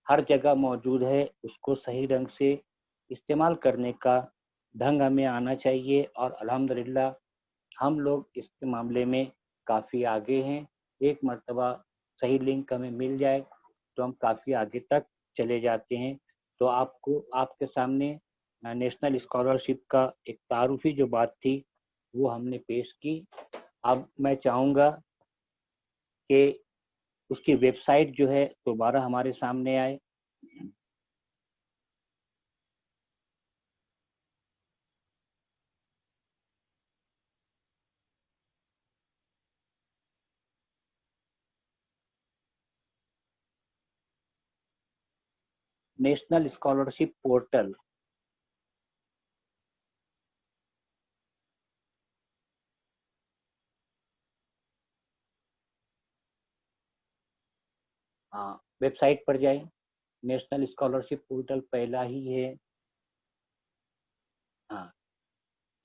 हर जगह मौजूद है, उसको सही ढंग से इस्तेमाल करने का ढंग हमें आना चाहिए और अल्हम्दुलिल्लाह हम लोग इस मामले में काफ़ी आगे हैं। एक मर्तबा सही लिंक हमें मिल जाए तो हम काफ़ी आगे तक चले जाते हैं। तो आपके सामने नेशनल स्कॉलरशिप का एक तारुफी जो बात थी वो हमने पेश की। अब मैं चाहूँगा कि उसकी वेबसाइट जो है दोबारा हमारे सामने आए। नेशनल स्कॉलरशिप पोर्टल, हाँ वेबसाइट पर जाए, नेशनल स्कॉलरशिप पोर्टल पहला ही है। हाँ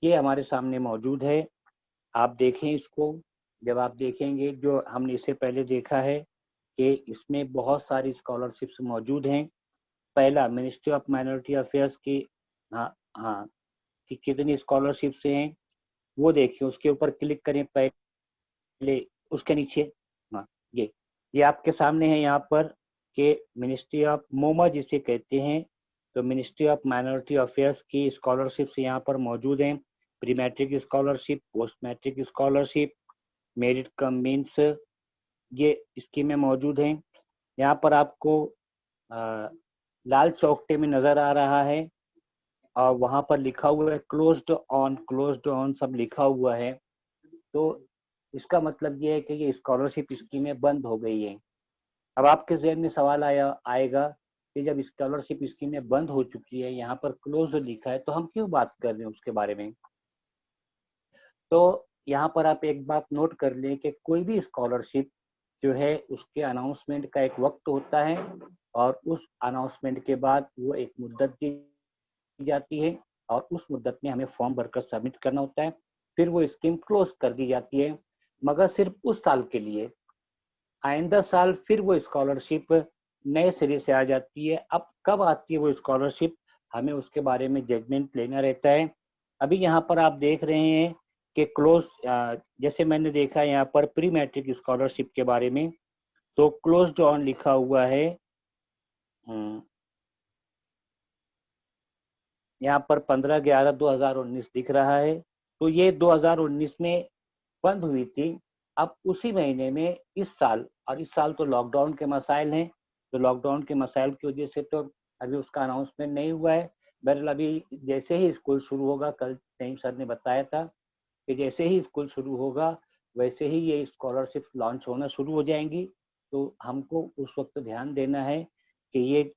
ये हमारे सामने मौजूद है, आप देखें इसको। जब आप देखेंगे, जो हमने इससे पहले देखा है कि इसमें बहुत सारी स्कॉलरशिप्स मौजूद हैं। पहला मिनिस्ट्री ऑफ माइनॉरिटी अफेयर्स की, हाँ हाँ, कि कितनी स्कॉलरशिप्स हैं वो देखिए, उसके ऊपर क्लिक करें पहले, उसके नीचे, हाँ ये आपके सामने है यहाँ पर कि मिनिस्ट्री ऑफ मोमा जिसे कहते हैं, तो मिनिस्ट्री ऑफ माइनॉरिटी अफेयर्स की स्कॉलरशिप्स यहाँ पर मौजूद हैं। Pre matric scholarship, post matric scholarship, merit cum means, ये स्कीमें मौजूद हैं। यहाँ पर आपको लाल चौकटे में नज़र आ रहा है और वहाँ पर लिखा हुआ है क्लोज्ड ऑन सब लिखा हुआ है। तो इसका मतलब ये है कि ये स्कॉलरशिप स्कीमें बंद हो गई हैं। अब आपके ज़हन में सवाल आएगा कि जब स्कॉलरशिप स्कीमें बंद हो चुकी है, यहाँ पर क्लोज लिखा है, तो हम क्यों बात कर रहे हैं उसके बारे में। तो यहाँ पर आप एक बात नोट कर लें कि कोई भी स्कॉलरशिप जो है उसके अनाउंसमेंट का एक वक्त होता है और उस अनाउंसमेंट के बाद वो एक मुद्दत दी जाती है और उस मुद्दत में हमें फॉर्म भरकर सबमिट करना होता है, फिर वो स्कीम क्लोज कर दी जाती है, मगर सिर्फ उस साल के लिए। आइंदा साल फिर वो स्कॉलरशिप नए सिरे से आ जाती है। अब कब आती है वो स्कॉलरशिप, हमें उसके बारे में जजमेंट लेना रहता है। अभी यहाँ पर आप देख रहे हैं कि क्लोज, जैसे मैंने देखा यहाँ पर प्री मैट्रिक स्कॉलरशिप के बारे में, तो क्लोज्ड ऑन लिखा हुआ है। यहाँ पर 15/11/2019 दिख रहा है, तो ये 2019 में बंद हुई थी। अब उसी महीने में इस साल, और इस साल तो लॉकडाउन के मसाइल हैं, तो लॉकडाउन के मसाइल की वजह से तो अभी उसका अनाउंसमेंट नहीं हुआ है। बहरहाल अभी जैसे ही स्कूल शुरू होगा, कल नईम सर ने बताया था कि जैसे ही स्कूल शुरू होगा वैसे ही ये स्कॉलरशिप लॉन्च होना शुरू हो जाएंगी। तो हमको उस वक्त ध्यान देना है कि ये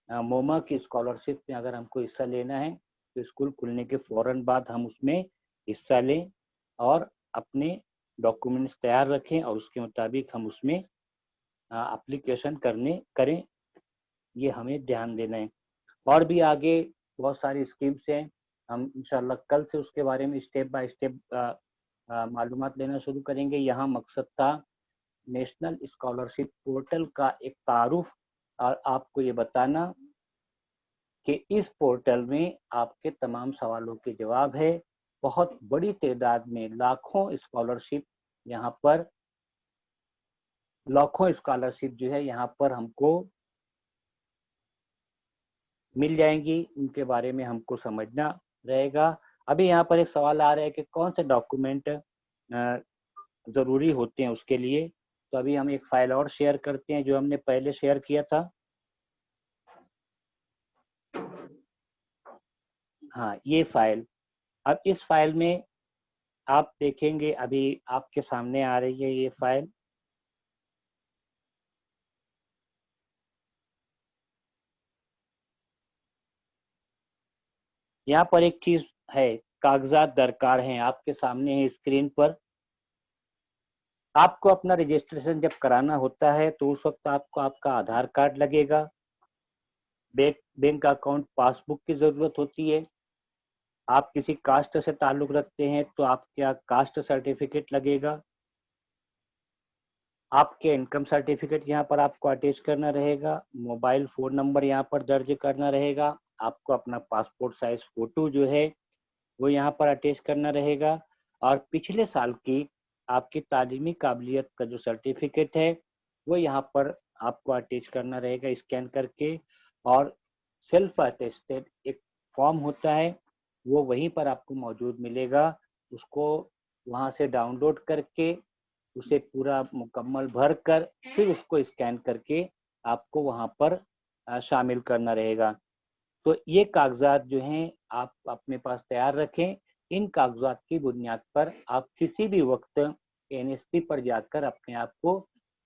मोमा की स्कॉलरशिप में अगर हमको हिस्सा लेना है तो स्कूल खुलने के फौरन बाद हम उसमें हिस्सा लें और अपने डॉक्यूमेंट्स तैयार रखें और उसके मुताबिक हम उसमें एप्लीकेशन करें, ये हमें ध्यान देना है। और भी आगे बहुत सारी स्कीम्स हैं, हम इंशाल्लाह कल से उसके बारे में स्टेप बाय स्टेप मालूमात लेना शुरू करेंगे। यहाँ मकसद था नेशनल स्कॉलरशिप पोर्टल का एक तारुफ और आपको ये बताना कि इस पोर्टल में आपके तमाम सवालों के जवाब है। बहुत बड़ी तादाद में लाखों स्कॉलरशिप जो है यहाँ पर हमको मिल जाएंगी, उनके बारे में हमको समझना रहेगा। अभी यहाँ पर एक सवाल आ रहा है कि कौन से डॉक्यूमेंट ज़रूरी होते हैं उसके लिए, तो अभी हम एक फाइल और शेयर करते हैं जो हमने पहले शेयर किया था। हाँ ये फाइल, अब इस फाइल में आप देखेंगे, अभी आपके सामने आ रही है ये फाइल। यहाँ पर एक चीज है कागजात दरकार हैं आपके सामने है स्क्रीन पर। आपको अपना रजिस्ट्रेशन जब कराना होता है तो उस वक्त आपको आपका आधार कार्ड लगेगा, बैंक अकाउंट पासबुक की जरूरत होती है। आप किसी कास्ट से ताल्लुक रखते हैं तो आपका कास्ट सर्टिफिकेट लगेगा। आपके इनकम सर्टिफिकेट यहाँ पर आपको अटैच करना रहेगा। मोबाइल फोन नंबर यहाँ पर दर्ज करना रहेगा। आपको अपना पासपोर्ट साइज फोटो जो है वो यहाँ पर अटैच करना रहेगा। और पिछले साल की आपकी तालीमी काबिलियत का जो सर्टिफिकेट है वो यहाँ पर आपको अटैच करना रहेगा स्कैन करके। और सेल्फ अटेस्टेड एक फॉर्म होता है वो वहीं पर आपको मौजूद मिलेगा, उसको वहाँ से डाउनलोड करके उसे पूरा मुकम्मल भर कर फिर उसको स्कैन करके आपको वहाँ पर शामिल करना रहेगा। तो ये कागजात जो हैं आप अपने पास तैयार रखें। इन कागजात की बुनियाद पर आप किसी भी वक्त NSP पर जाकर अपने आप को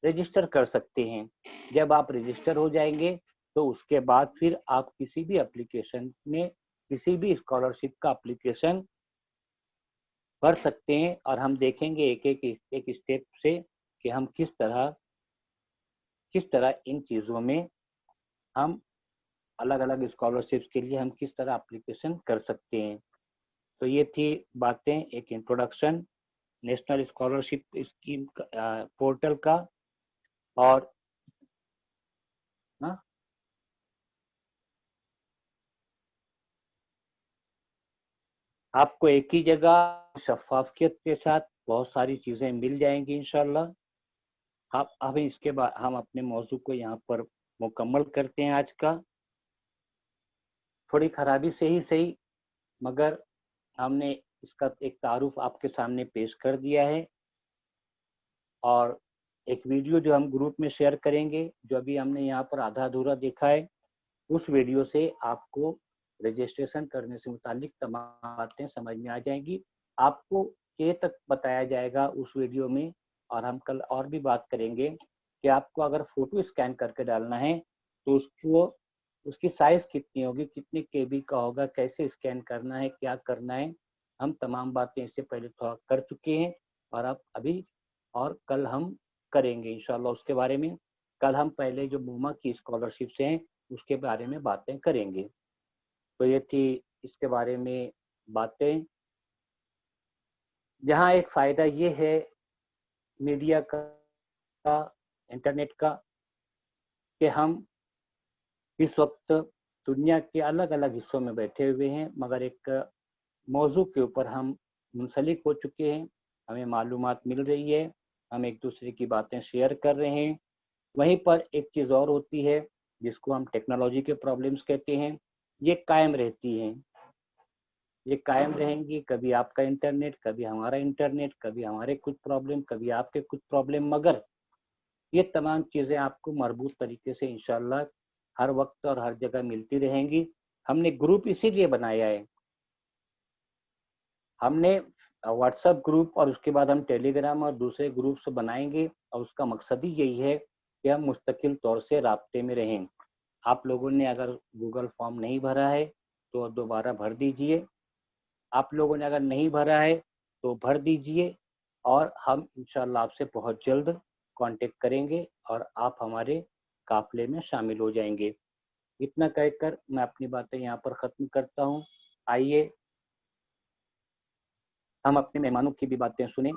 रजिस्टर कर सकते हैं। जब आप रजिस्टर हो जाएंगे तो उसके बाद फिर आप किसी भी एप्लीकेशन में किसी भी स्कॉलरशिप का एप्लीकेशन कर सकते हैं। और हम देखेंगे एक स्टेप से कि हम किस तरह इन चीज़ों में हम अलग अलग स्कॉलरशिप्स के लिए हम किस तरह एप्लीकेशन कर सकते हैं। तो ये थी बातें, एक introduction national scholarship scheme portal का। और आपको एक ही जगह शफाफियत के साथ बहुत सारी चीज़ें मिल जाएंगी इंशाल्लाह। अब इसके बाद हम अपने मौजू को यहाँ पर मुकम्मल करते हैं आज का। थोड़ी खराबी से ही सही मगर हमने इसका एक तारुफ आपके सामने पेश कर दिया है। और एक वीडियो जो हम ग्रुप में शेयर करेंगे, जो अभी हमने यहाँ पर आधा अधूरा देखा है, उस वीडियो से आपको रजिस्ट्रेशन करने से मुतालिक तमाम बातें समझ में आ जाएंगी। आपको ये तक बताया जाएगा उस वीडियो में। और हम कल और भी बात करेंगे कि आपको अगर फोटो स्कैन करके डालना है तो उसकी साइज कितनी होगी, कितने KB का होगा, कैसे स्कैन करना है, क्या करना है, हम तमाम बातें इससे पहले थोड़ा कर चुके हैं। और अब अभी और कल हम करेंगे इंशाल्लाह उसके बारे में। कल हम पहले जो MUMA की स्कॉलरशिप से हैं उसके बारे में बातें करेंगे। तो ये थी इसके बारे में बातें। जहाँ एक फ़ायदा ये है मीडिया का, इंटरनेट का, कि हम इस वक्त दुनिया के अलग अलग हिस्सों में बैठे हुए हैं मगर एक मौजू के ऊपर हम मुंसलिक हो चुके हैं। हमें मालूमात मिल रही है, हम एक दूसरे की बातें शेयर कर रहे हैं। वहीं पर एक चीज़ और होती है जिसको हम टेक्नोलॉजी के प्रॉब्लम्स कहते हैं, ये कायम रहती हैं, ये कायम रहेंगी। कभी आपका इंटरनेट, कभी हमारा इंटरनेट, कभी हमारे कुछ प्रॉब्लम, कभी आपके कुछ प्रॉब्लम, मगर ये तमाम चीज़ें आपको मरबूत तरीके से इंशाल्लाह हर वक्त और हर जगह मिलती रहेंगी। हमने ग्रुप इसीलिए बनाया है, हमने व्हाट्सएप ग्रुप और उसके बाद हम टेलीग्राम और दूसरे ग्रुप्स बनाएंगे। और उसका मकसद ही यही है कि हम मुस्तकिल तौर से राब्ते में रहें। आप लोगों ने अगर गूगल फॉर्म नहीं भरा है तो दोबारा भर दीजिए। आप लोगों ने अगर नहीं भरा है तो भर दीजिए। और हम इंशाल्लाह आपसे बहुत जल्द कांटेक्ट करेंगे और आप हमारे काफिले में शामिल हो जाएंगे। इतना कहकर मैं अपनी बातें यहाँ पर ख़त्म करता हूँ। आइए हम अपने मेहमानों की भी बातें सुने।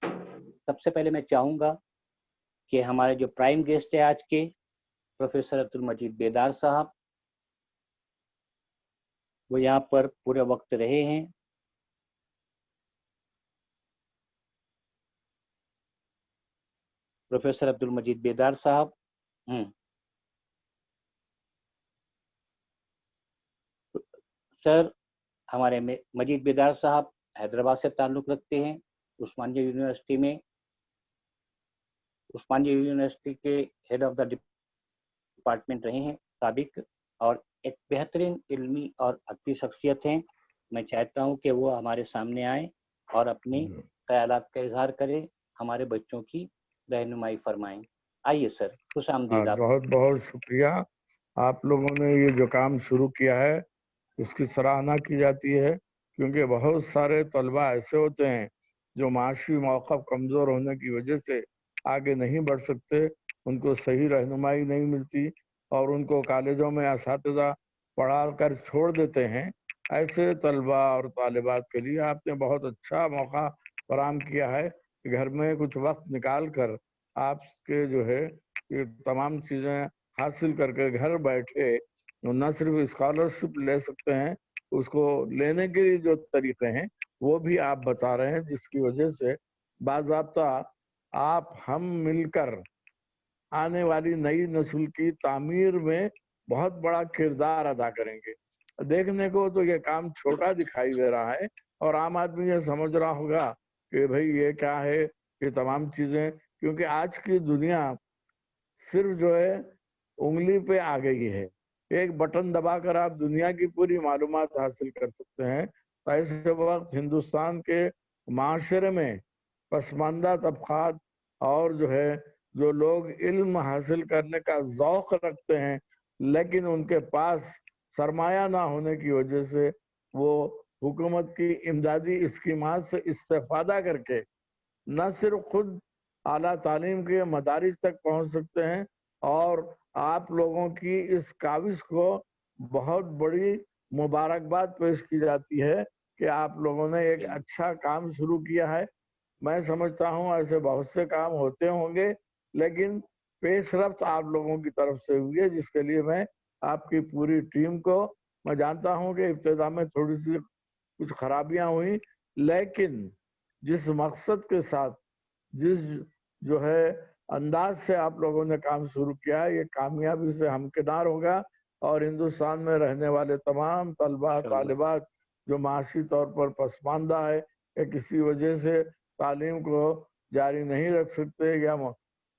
सबसे पहले मैं चाहूँगा कि हमारे जो प्राइम गेस्ट है आज के, प्रोफेसर अब्दुल मजीद बेदार साहब, वो यहाँ पर पूरे वक्त रहे हैं। प्रोफेसर अब्दुल मजीद बेदार साहब, सर हमारे मजीद बेदार साहब हैदराबाद से ताल्लुक़ रखते हैं। उस्मानिया यूनिवर्सिटी के हेड ऑफ द डिपार्टमेंट रहे हैं साबिक, और एक बेहतरीन इल्मी और अदबी शख्सियत हैं। मैं चाहता हूं कि वो हमारे सामने आए और अपनी ख्यालात का इजहार करें, हमारे बच्चों की रहनुमाई फरमाएं। आइए सर, खुश आमदीद। बहुत बहुत शुक्रिया। आप लोगों ने ये जो काम शुरू किया है उसकी सराहना की जाती है کیونکہ بہت سارے طلبہ ایسے ہوتے ہیں جو معاشی موقف کمزور ہونے کی وجہ سے آگے نہیں بڑھ سکتے، ان کو صحیح رہنمائی نہیں ملتی اور ان کو کالجوں میں اساتذہ پڑھا کر چھوڑ دیتے ہیں۔ ایسے طلبہ اور طالبات کے لیے آپ نے بہت اچھا موقع فراہم کیا ہے کہ گھر میں کچھ وقت نکال کر آپ کے جو ہے یہ تمام چیزیں حاصل کر کے گھر بیٹھے نہ صرف اسکالرشپ لے سکتے ہیں، اس کو لینے کے جو طریقے ہیں وہ بھی آپ بتا رہے ہیں، جس کی وجہ سے باضابطہ آپ ہم مل کر آنے والی نئی نسل کی تعمیر میں بہت بڑا کردار ادا کریں گے۔ دیکھنے کو تو یہ کام چھوٹا دکھائی دے رہا ہے اور عام آدمی یہ سمجھ رہا ہوگا کہ بھئی یہ کیا ہے، یہ تمام چیزیں، کیونکہ آج کی دنیا صرف جو ہے انگلی پہ آ گئی ہے، ایک بٹن دبا کر آپ دنیا کی پوری معلومات حاصل کر سکتے ہیں۔ ایسے وقت ہندوستان کے معاشرے میں پسماندہ طبقات اور جو لوگ علم حاصل کرنے کا ذوق رکھتے ہیں لیکن ان کے پاس سرمایہ نہ ہونے کی وجہ سے وہ حکومت کی امدادی اسکیمات سے استفادہ کر کے نہ صرف خود اعلیٰ تعلیم کے مدارج تک پہنچ سکتے ہیں، اور آپ لوگوں کی اس کاوش کو بہت بڑی مبارکباد پیش کی جاتی ہے کہ آپ لوگوں نے ایک اچھا کام شروع کیا ہے۔ میں سمجھتا ہوں ایسے بہت سے کام ہوتے ہوں گے لیکن پیش رفت آپ لوگوں کی طرف سے ہوئی ہے، جس کے لیے میں آپ کی پوری ٹیم کو، میں جانتا ہوں کہ ابتدا میں تھوڑی سی کچھ خرابیاں ہوئیں لیکن جس مقصد کے ساتھ جس جو ہے انداز سے آپ لوگوں نے کام شروع کیا ہے، یہ کامیابی سے ہمکنار ہوگا اور ہندوستان میں رہنے والے تمام طلبہ طالبات جو معاشی طور پر پسماندہ ہے یا کسی وجہ سے تعلیم کو جاری نہیں رکھ سکتے یا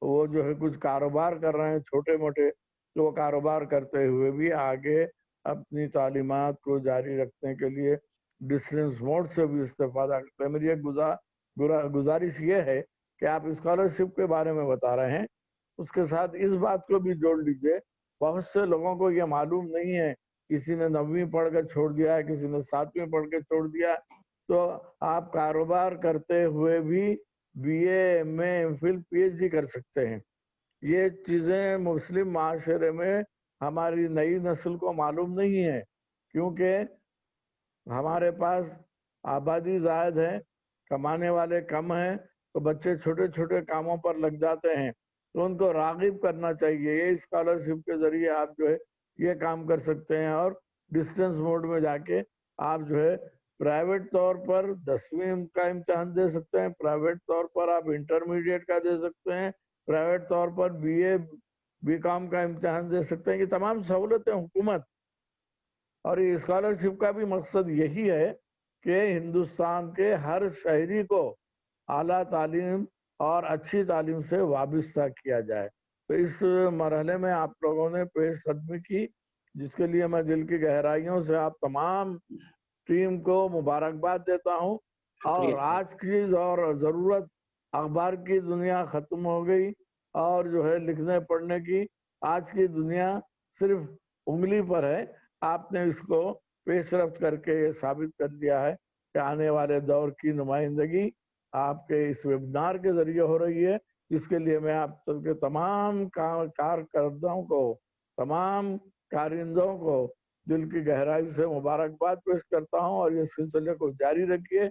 وہ جو ہے کچھ کاروبار کر رہے ہیں چھوٹے موٹے، تو وہ کاروبار کرتے ہوئے بھی آگے اپنی تعلیمات کو جاری رکھنے کے لیے ڈسٹینس موڈ سے بھی استفادہ کرتے ہیں۔ میری ایک گزارش یہ ہے کہ آپ اسکالرشپ کے بارے میں بتا رہے ہیں، اس کے ساتھ اس بات کو بھی جوڑ لیجئے، بہت سے لوگوں کو یہ معلوم نہیں ہے، کسی نے 9ویں پڑھ کر چھوڑ دیا ہے، کسی نے 7ویں پڑھ کے چھوڑ دیا، تو آپ کاروبار کرتے ہوئے بھی B A M A M Phil P H D کر سکتے ہیں۔ یہ چیزیں مسلم معاشرے میں ہماری نئی نسل کو معلوم نہیں ہے، کیونکہ ہمارے پاس آبادی زائد ہے، کمانے والے کم ہیں، تو بچے چھوٹے چھوٹے کاموں پر لگ جاتے ہیں، تو ان کو راغب کرنا چاہیے۔ یہ اسکالرشپ کے ذریعے آپ جو ہے یہ کام کر سکتے ہیں اور ڈسٹینس موڈ میں جا کے آپ جو ہے پرائیویٹ طور پر 10ویں کا امتحان دے سکتے ہیں، پرائیویٹ طور پر آپ انٹرمیڈیٹ کا دے سکتے ہیں، پرائیویٹ طور پر بی اے بی کام کا امتحان دے سکتے ہیں۔ یہ تمام سہولتیں حکومت، اور یہ اسکالرشپ کا بھی مقصد یہی ہے کہ ہندوستان کے ہر شہری کو اعلیٰ تعلیم اور اچھی تعلیم سے وابستہ کیا جائے۔ تو اس مرحلے میں آپ لوگوں نے پیش قدمی کی، جس کے لیے میں دل کی گہرائیوں سے آپ تمام ٹیم کو مبارکباد دیتا ہوں۔ اور آج کی ضرورت، اخبار کی دنیا ختم ہو گئی اور جو ہے لکھنے پڑھنے کی آج کی دنیا صرف انگلی پر ہے۔ آپ نے اس کو پیش رفت کر کے یہ ثابت کر دیا ہے کہ آنے والے دور کی نمائندگی آپ کے اس ویبنار کے ذریعے ہو رہی ہے، جس کے لیے میں آپ سب کے تمام کارکردوں کو، تمام کارندوں کو دل کی گہرائی سے مبارکباد پیش کرتا ہوں، اور یہ سلسلے کو جاری رکھیے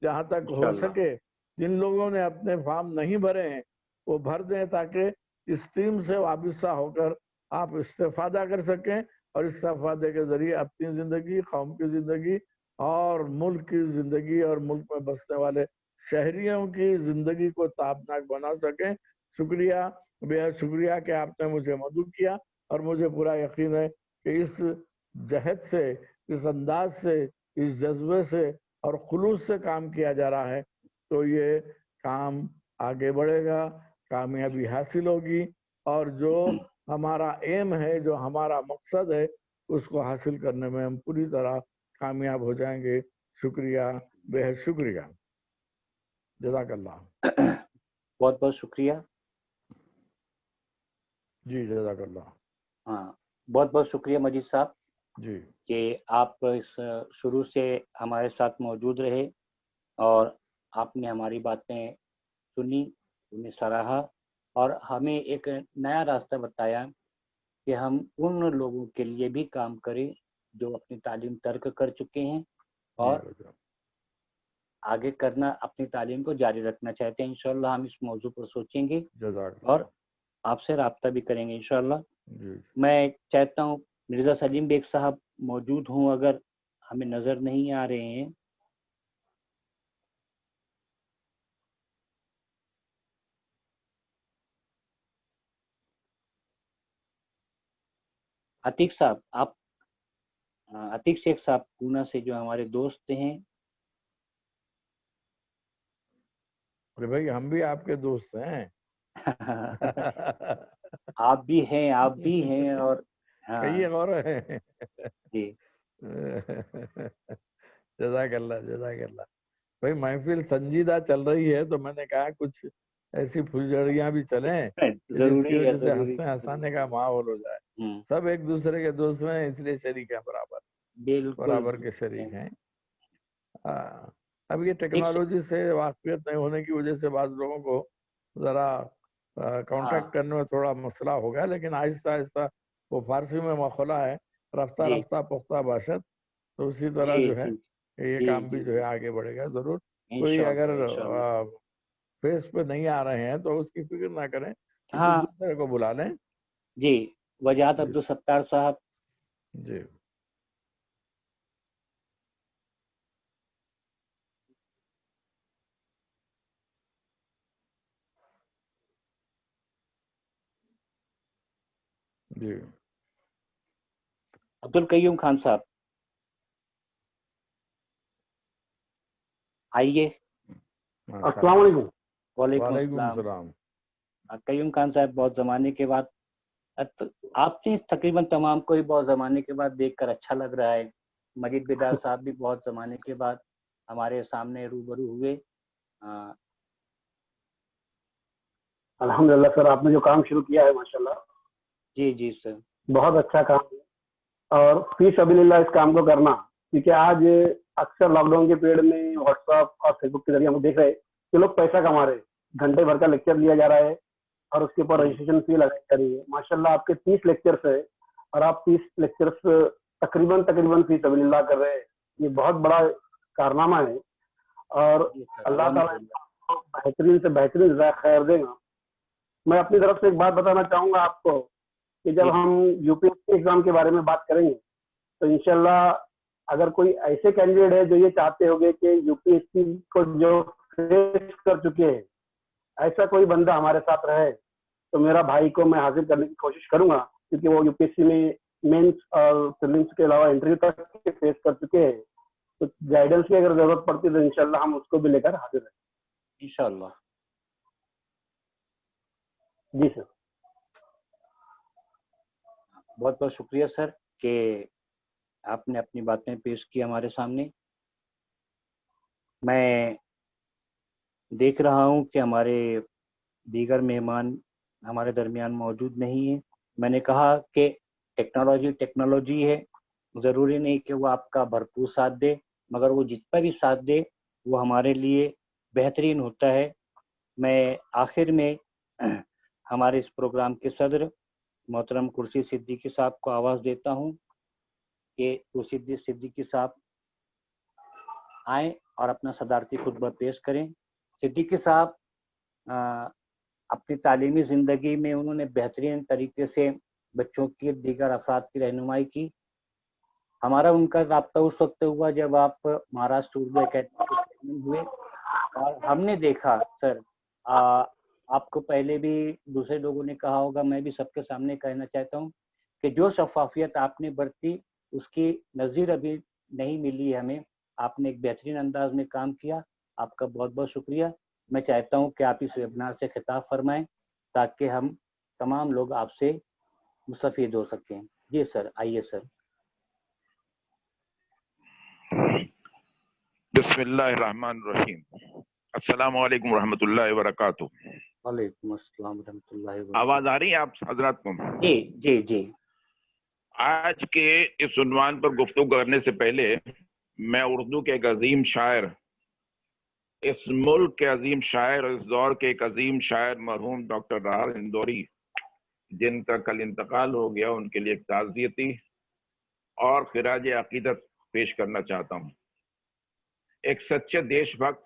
جہاں تک ہو سکے۔ جن لوگوں نے اپنے فارم نہیں بھرے ہیں وہ بھر دیں تاکہ اس ٹیم سے وابستہ ہو کر آپ استفادہ کر سکیں اور استفادے کے ذریعے اپنی زندگی، قوم کی زندگی اور ملک کی زندگی اور ملک میں بسنے والے شہریوں کی زندگی کو تابناک بنا سکیں۔ شکریہ، بے حد شکریہ کہ آپ نے مجھے مدعو کیا، اور مجھے پورا یقین ہے کہ اس جہد سے، اس انداز سے، اس جذبے سے اور خلوص سے کام کیا جا رہا ہے تو یہ کام آگے بڑھے گا، کامیابی حاصل ہوگی، اور جو ہمارا ایم ہے، جو ہمارا مقصد ہے، اس کو حاصل کرنے میں ہم پوری طرح کامیاب ہو جائیں گے۔ شکریہ، بے حد شکریہ، جزاک اللہ۔ بہت بہت شکریہ۔ جی جزاک اللہ۔ ہاں، بہت بہت شکریہ مجید صاحب۔ جی کہ آپ اس شروع سے ہمارے ساتھ موجود رہے اور آپ نے ہماری باتیں سنی، انہیں سراہا اور ہمیں ایک نیا راستہ بتایا کہ ہم ان لوگوں کے لیے بھی کام کریں جو اپنی تعلیم ترک کر چکے ہیں اور آگے کرنا اپنی تعلیم کو جاری رکھنا چاہتے ہیں۔ انشاءاللہ ہم اس موضوع پر سوچیں گے اور آپ سے رابطہ بھی کریں گے انشاءاللہ۔ میں چاہتا ہوں مرزا سلیم بیگ صاحب موجود ہوں، اگر ہمیں نظر نہیں آ رہے ہیں۔ عتیق صاحب، آپ عتیق شیخ صاحب پونا سے جو ہمارے دوست ہیں۔ ارے بھائی ہم بھی آپ کے دوست ہیں۔ آپ بھی ہیں، آپ بھی ہیں اور کئی اور ہیں۔ جی جزاک اللہ جزاک اللہ۔ بھائی محفل سنجیدہ چل رہی ہے تو میں نے کہا کچھ ایسی پھلجھڑیاں بھی چلیں جس کی وجہ سے ہنسنے ہنسانے کا ماحول ہو جائے۔ سب ایک دوسرے کے دوست ہیں، اس لیے شریک ہیں، برابر کے شریک ہیں۔ اب یہ ٹیکنالوجی سے واقفیت نہیں ہونے کی وجہ سے بعض لوگوں کو ذرا کانٹیکٹ کرنے میں تھوڑا مسئلہ ہوگا، لیکن آہستہ آہستہ وہ فارسی میں مقولہ ہے رفتہ رفتہ پختہ باشد، تو اسی طرح جو ہے یہ کام بھی جو ہے آگے بڑھے گا ضرور۔ کوئی اگر فیس پہ نہیں آ رہے ہیں تو اس کی فکر نہ کریں، کسی دوسرے کو بلا لیں۔ جی وجاہت عبدالستار صاحب۔ جی جی عبدالقیوم خان صاحب آئیے۔ السلام علیکم۔ وعلیکم السلام۔ قیوم خان صاحب بہت زمانے کے بعد، آپ نے تقریباً تمام کو ہی بہت زمانے کے بعد دیکھ کر اچھا لگ رہا ہے۔ مجید بیدار صاحب بھی بہت زمانے کے بعد ہمارے سامنے روبرو ہوئے۔ الحمدللہ سر، آپ نے جو کام شروع کیا ہے ماشاءاللہ، جی جی سر، بہت اچھا کام ہے، اور فی سبیل اللہ اس کام کو کرنا، کیونکہ آج اکثر لاک ڈاؤن کے پیریڈ میں واٹس ایپ اور فیس بک کے ذریعے ہم دیکھ رہے ہیں کہ لوگ پیسہ کما رہے ہیں، گھنٹے بھر کا لیکچر لیا جا رہا ہے اور اس کے اوپر رجسٹریشن فی لگائی جا رہی ہے۔ ماشاءاللہ آپ کے 30 لیکچرس ہے اور آپ 30 لیکچرس تقریباً فی سبیل اللہ کر رہے ہیں، یہ بہت بڑا کارنامہ ہے، اور اللہ تعالیٰ بہترین سے بہترین جزائے خیر دے گا۔ میں اپنی طرف سے ایک بات بتانا چاہوں گا آپ کو کہ جب ہم U P S C exam کے بارے میں بات کریں گے تو انشاءاللہ اگر کوئی ایسے کینڈیڈیٹ ہے جو یہ چاہتے ہوگے کہ یو پی ایس سی کو جو فیس کر چکے ہیں ایسا کوئی بندہ ہمارے ساتھ رہے تو میرا بھائی کو میں حاضر کرنے کی کوشش کروں گا، کیونکہ وہ یو پی ایس سی میں مینس اور پریلیمز کے علاوہ انٹرویو تک فیس کر چکے ہیں، تو گائیڈنس کی اگر ضرورت پڑتی تو انشاءاللہ ہم اس کو بھی لے کر حاضر رہیں انشاءاللہ۔ جی سر، بہت بہت شکریہ سر کہ آپ نے اپنی باتیں پیش کی ہمارے سامنے۔ میں دیکھ رہا ہوں کہ ہمارے دیگر مہمان ہمارے درمیان موجود نہیں ہیں۔ میں نے کہا کہ ٹیکنالوجی ہے، ضروری نہیں کہ وہ آپ کا بھرپور ساتھ دے، مگر وہ جتنا بھی ساتھ دے وہ ہمارے لیے بہترین ہوتا ہے۔ میں آخر میں ہمارے اس پروگرام کے صدر محترم کرسی صدیقی صاحب کو آواز دیتا ہوں کہ کرسی صدیقی صاحب آئیں اور اپنا صدارتی خطبہ پیش کریں۔ صدیقی صاحب اپنی تعلیمی زندگی میں انہوں نے بہترین طریقے سے بچوں کی دیگر افراد کی رہنمائی کی۔ ہمارا ان کا رابطہ اس وقت ہوا جب آپ مہاراشٹر اردو اکیڈمی میں ہوئے، اور ہم نے دیکھا سر، آپ کو پہلے بھی دوسرے لوگوں نے کہا ہوگا، میں بھی سب کے سامنے کہنا چاہتا ہوں کہ جو شفافیت آپ نے برتی اس کی نظیر ابھی نہیں ملی ہے ہمیں۔ آپ نے ایک بہترین انداز میں کام کیا، آپ کا بہت بہت شکریہ۔ میں چاہتا ہوں کہ آپ اس ویبنار سے خطاب فرمائیں تاکہ ہم تمام لوگ آپ سے مستفید ہو سکیں۔ جی سر، آئیے سر۔ بسم اللہ الرحمن الرحیم۔ السلام علیکم ورحمۃ اللہ وبرکاتہ۔ وعلیکم السلام ورحمۃ اللہ وبرکاتہ۔ آواز آ رہی ہے آپ حضرات کو؟ جی جی جی۔ आज के इस उन्वान पर गुफ्तगू करने से पहले मैं उर्दू के एक अजीम शायर, इस मुल्क के अजीम शायर और इस दौर के एक अजीम शायर मरहूम डॉक्टर राहत इंदौरी, जिनका कल इंतकाल हो गया, उनके लिए एक ताज़ियती और खिराज अकीदत पेश करना चाहता हूँ। एक सच्चे देशभक्त,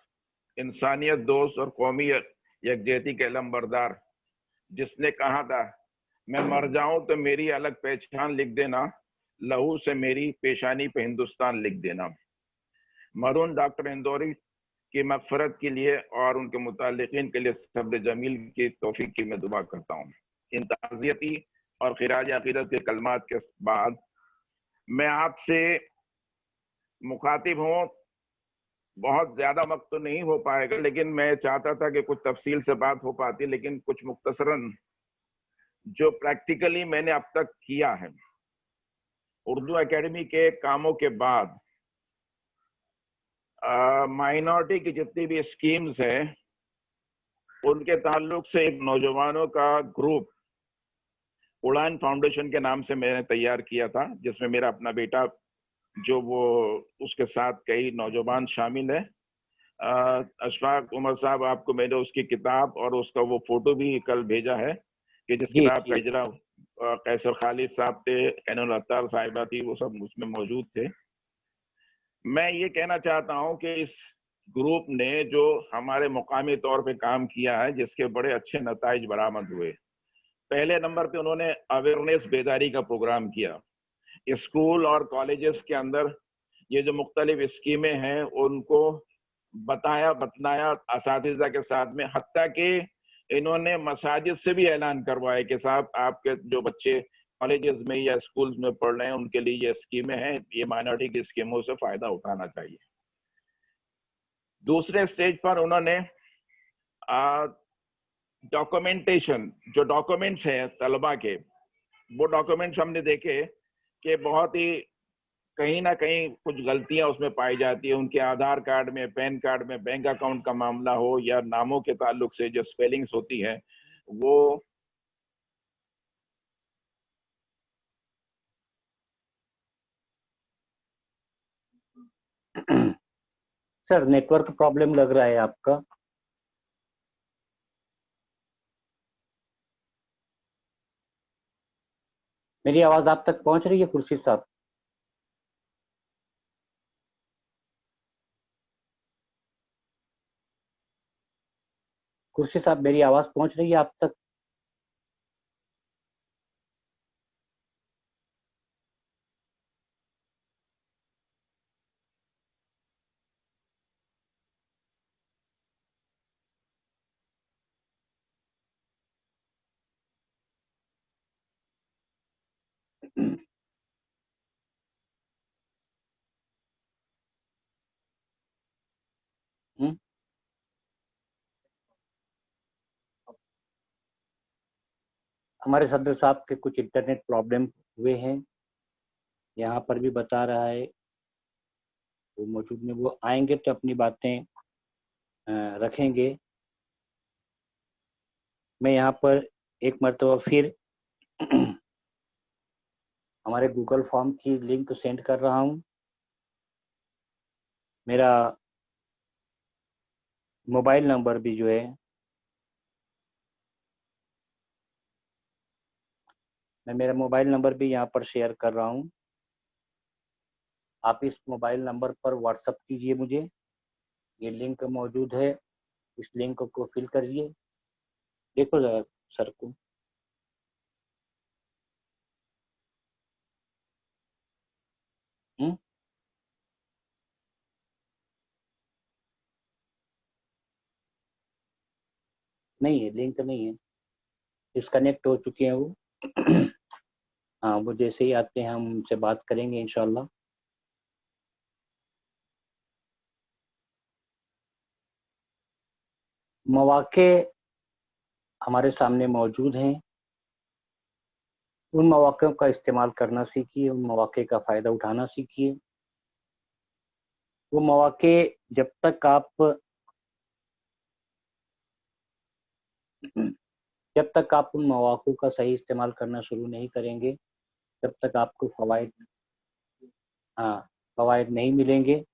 इंसानियत दोस्त और कौमी यकजहती के अलमबरदार, जिसने कहा था, मैं मर जाऊं तो मेरी अलग पहचान लिख देना, लहू से मेरी पेशानी पे हिंदुस्तान लिख देना। मरहूम डॉक्टर इंदौरी की मगफरत के लिए और उनके मुतालिकीन के लिए सब्र जमील की तौफीक की मैं दुआ करता हूँ। इन ताज़ियती और खिराज अकीदत के कलमात के बाद मैं आपसे मुखातिब हूँ। बहुत ज्यादा वक्त तो नहीं हो पाएगा, लेकिन मैं चाहता था कि कुछ तफसील से बात हो पाती, लेकिन कुछ मुख्तसरन जो प्रैक्टिकली मैंने अब तक किया है उर्दू एकेडमी के कामों के बाद, माइनॉरिटी की जितनी भी स्कीम्स हैं उनके ताल्लुक से एक नौजवानों का ग्रुप उड़ान फाउंडेशन के नाम से मैंने तैयार किया था, जिसमें मेरा अपना बेटा जो वो उसके साथ कई नौजवान शामिल है। अशफाक उमर साहब, आपको मैंने उसकी किताब और उसका वो फोटो भी कल भेजा है कि जिस जी किताब का जी इजरा कैसर खालिद साहब थे, कैनुल अत्तार साहिबा थी, वो सब उसमें मौजूद थे। मैं ये कहना चाहता हूँ कि इस ग्रुप ने जो हमारे मुकामी तौर पे काम किया है, जिसके बड़े अच्छे नताइज बरामद हुए। पहले नंबर पे उन्होंने अवेयरनेस, बेदारी का प्रोग्राम किया। स्कूल और कॉलेजेस के अंदर ये जो मुख्तलिफ स्कीमें हैं उनको बताया, बतलाया असातिज़ा के साथ में, हत्ता कि इन्होंने मसाजिद से भी ऐलान करवाया कि साहब आपके जो बच्चे कॉलेजेस में या स्कूल्स में पढ़ रहे हैं उनके लिए ये स्कीमें हैं, ये माइनॉरिटी की स्कीमों से फायदा उठाना चाहिए। दूसरे स्टेज पर उन्होंने डॉक्यूमेंटेशन, जो डॉक्यूमेंट्स हैं तलबा के, वो डॉक्यूमेंट्स हमने देखे कि बहुत ही कहीं ना कहीं कुछ गलतियां उसमें पाई जाती है। उनके आधार कार्ड में, पैन कार्ड में, बैंक अकाउंट का मामला हो या नामों के ताल्लुक से जो स्पेलिंग्स होती है वो सर, नेटवर्क प्रॉब्लम लग रहा है आपका। मेरी आवाज आप तक पहुंच रही है कुर्सी साहब? कुर्सी साहब, मेरी आवाज पहुंच रही है आप तक? हम्म? हमारे सदर साहब के कुछ इंटरनेट प्रॉब्लम हुए हैं, यहाँ पर भी बता रहा है। वो मौजूद में, वो आएंगे तो अपनी बातें रखेंगे। मैं यहाँ पर एक मरतबा फिर हमारे गूगल फॉर्म की लिंक सेंड कर रहा हूँ। मेरा मोबाइल नंबर भी जो है, मैं मेरा मोबाइल नंबर भी यहाँ पर शेयर कर रहा हूँ। आप इस मोबाइल नंबर पर व्हाट्सएप कीजिए मुझे। ये लिंक मौजूद है, इस लिंक को फिल करिए। देखो जरा सर को। नहीं है, लिंक नहीं है, डिस्कनेक्ट हो चुके हैं वो। हाँ, वो जैसे ही आते हैं हम उनसे बात करेंगे इंशाल्लाह। मौके हमारे सामने मौजूद हैं, उन मौक़ों का इस्तेमाल करना सीखिए, उन मौके का फ़ायदा उठाना सीखिए। वो मौके जब तक आप उन मौक़ों का सही इस्तेमाल करना शुरू नहीं करेंगे, जब तक आपको फ़वाइद नहीं मिलेंगे।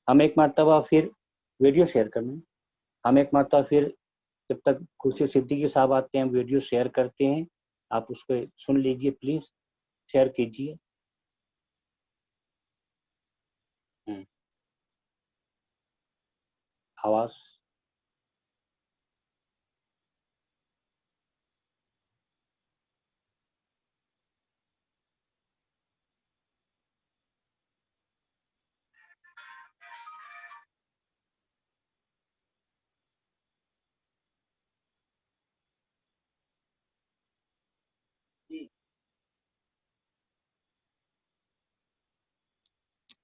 हम एक मरतबा फिर वीडियो शेयर करना, हम एक मरतबा फिर जब तक खुर्शीद सिद्दीकी साहब आते हैं हम वीडियो शेयर करते हैं, आप उसको सुन लीजिए, प्लीज़ शेयर कीजिए। आवाज़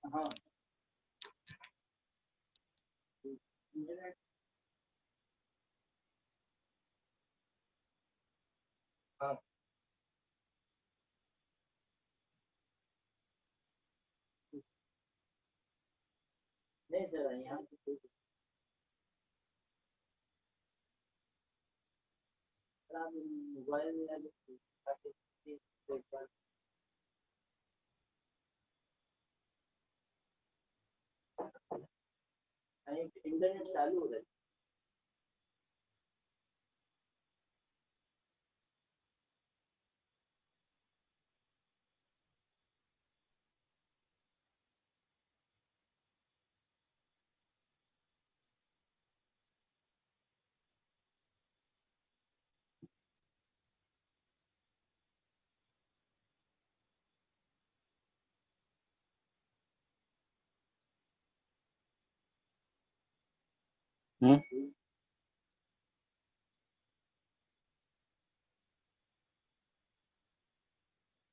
हाँ हाँ नहीं सर यहाँ मोबाइल इंटरनेट चालू हो रहा है।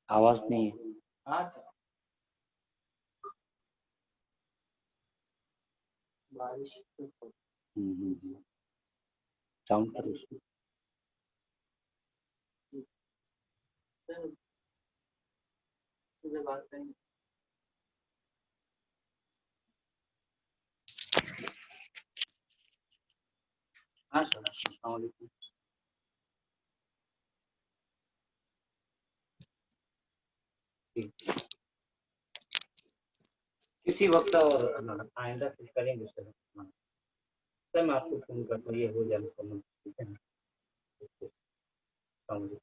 आवाज़ नहीं है। हाँ सर बारिश साउंड करो उसको। सर बात करेंगे। हाँ सर अस्सलाम वालेकुम। किसी वक्त और आइंदा फिर करेंगे सर। सर मैं आपको फ़ोन करता हूँ, ये हो जाए मुकम्मल, ठीक है ना? अस्सलाम वालेकुम।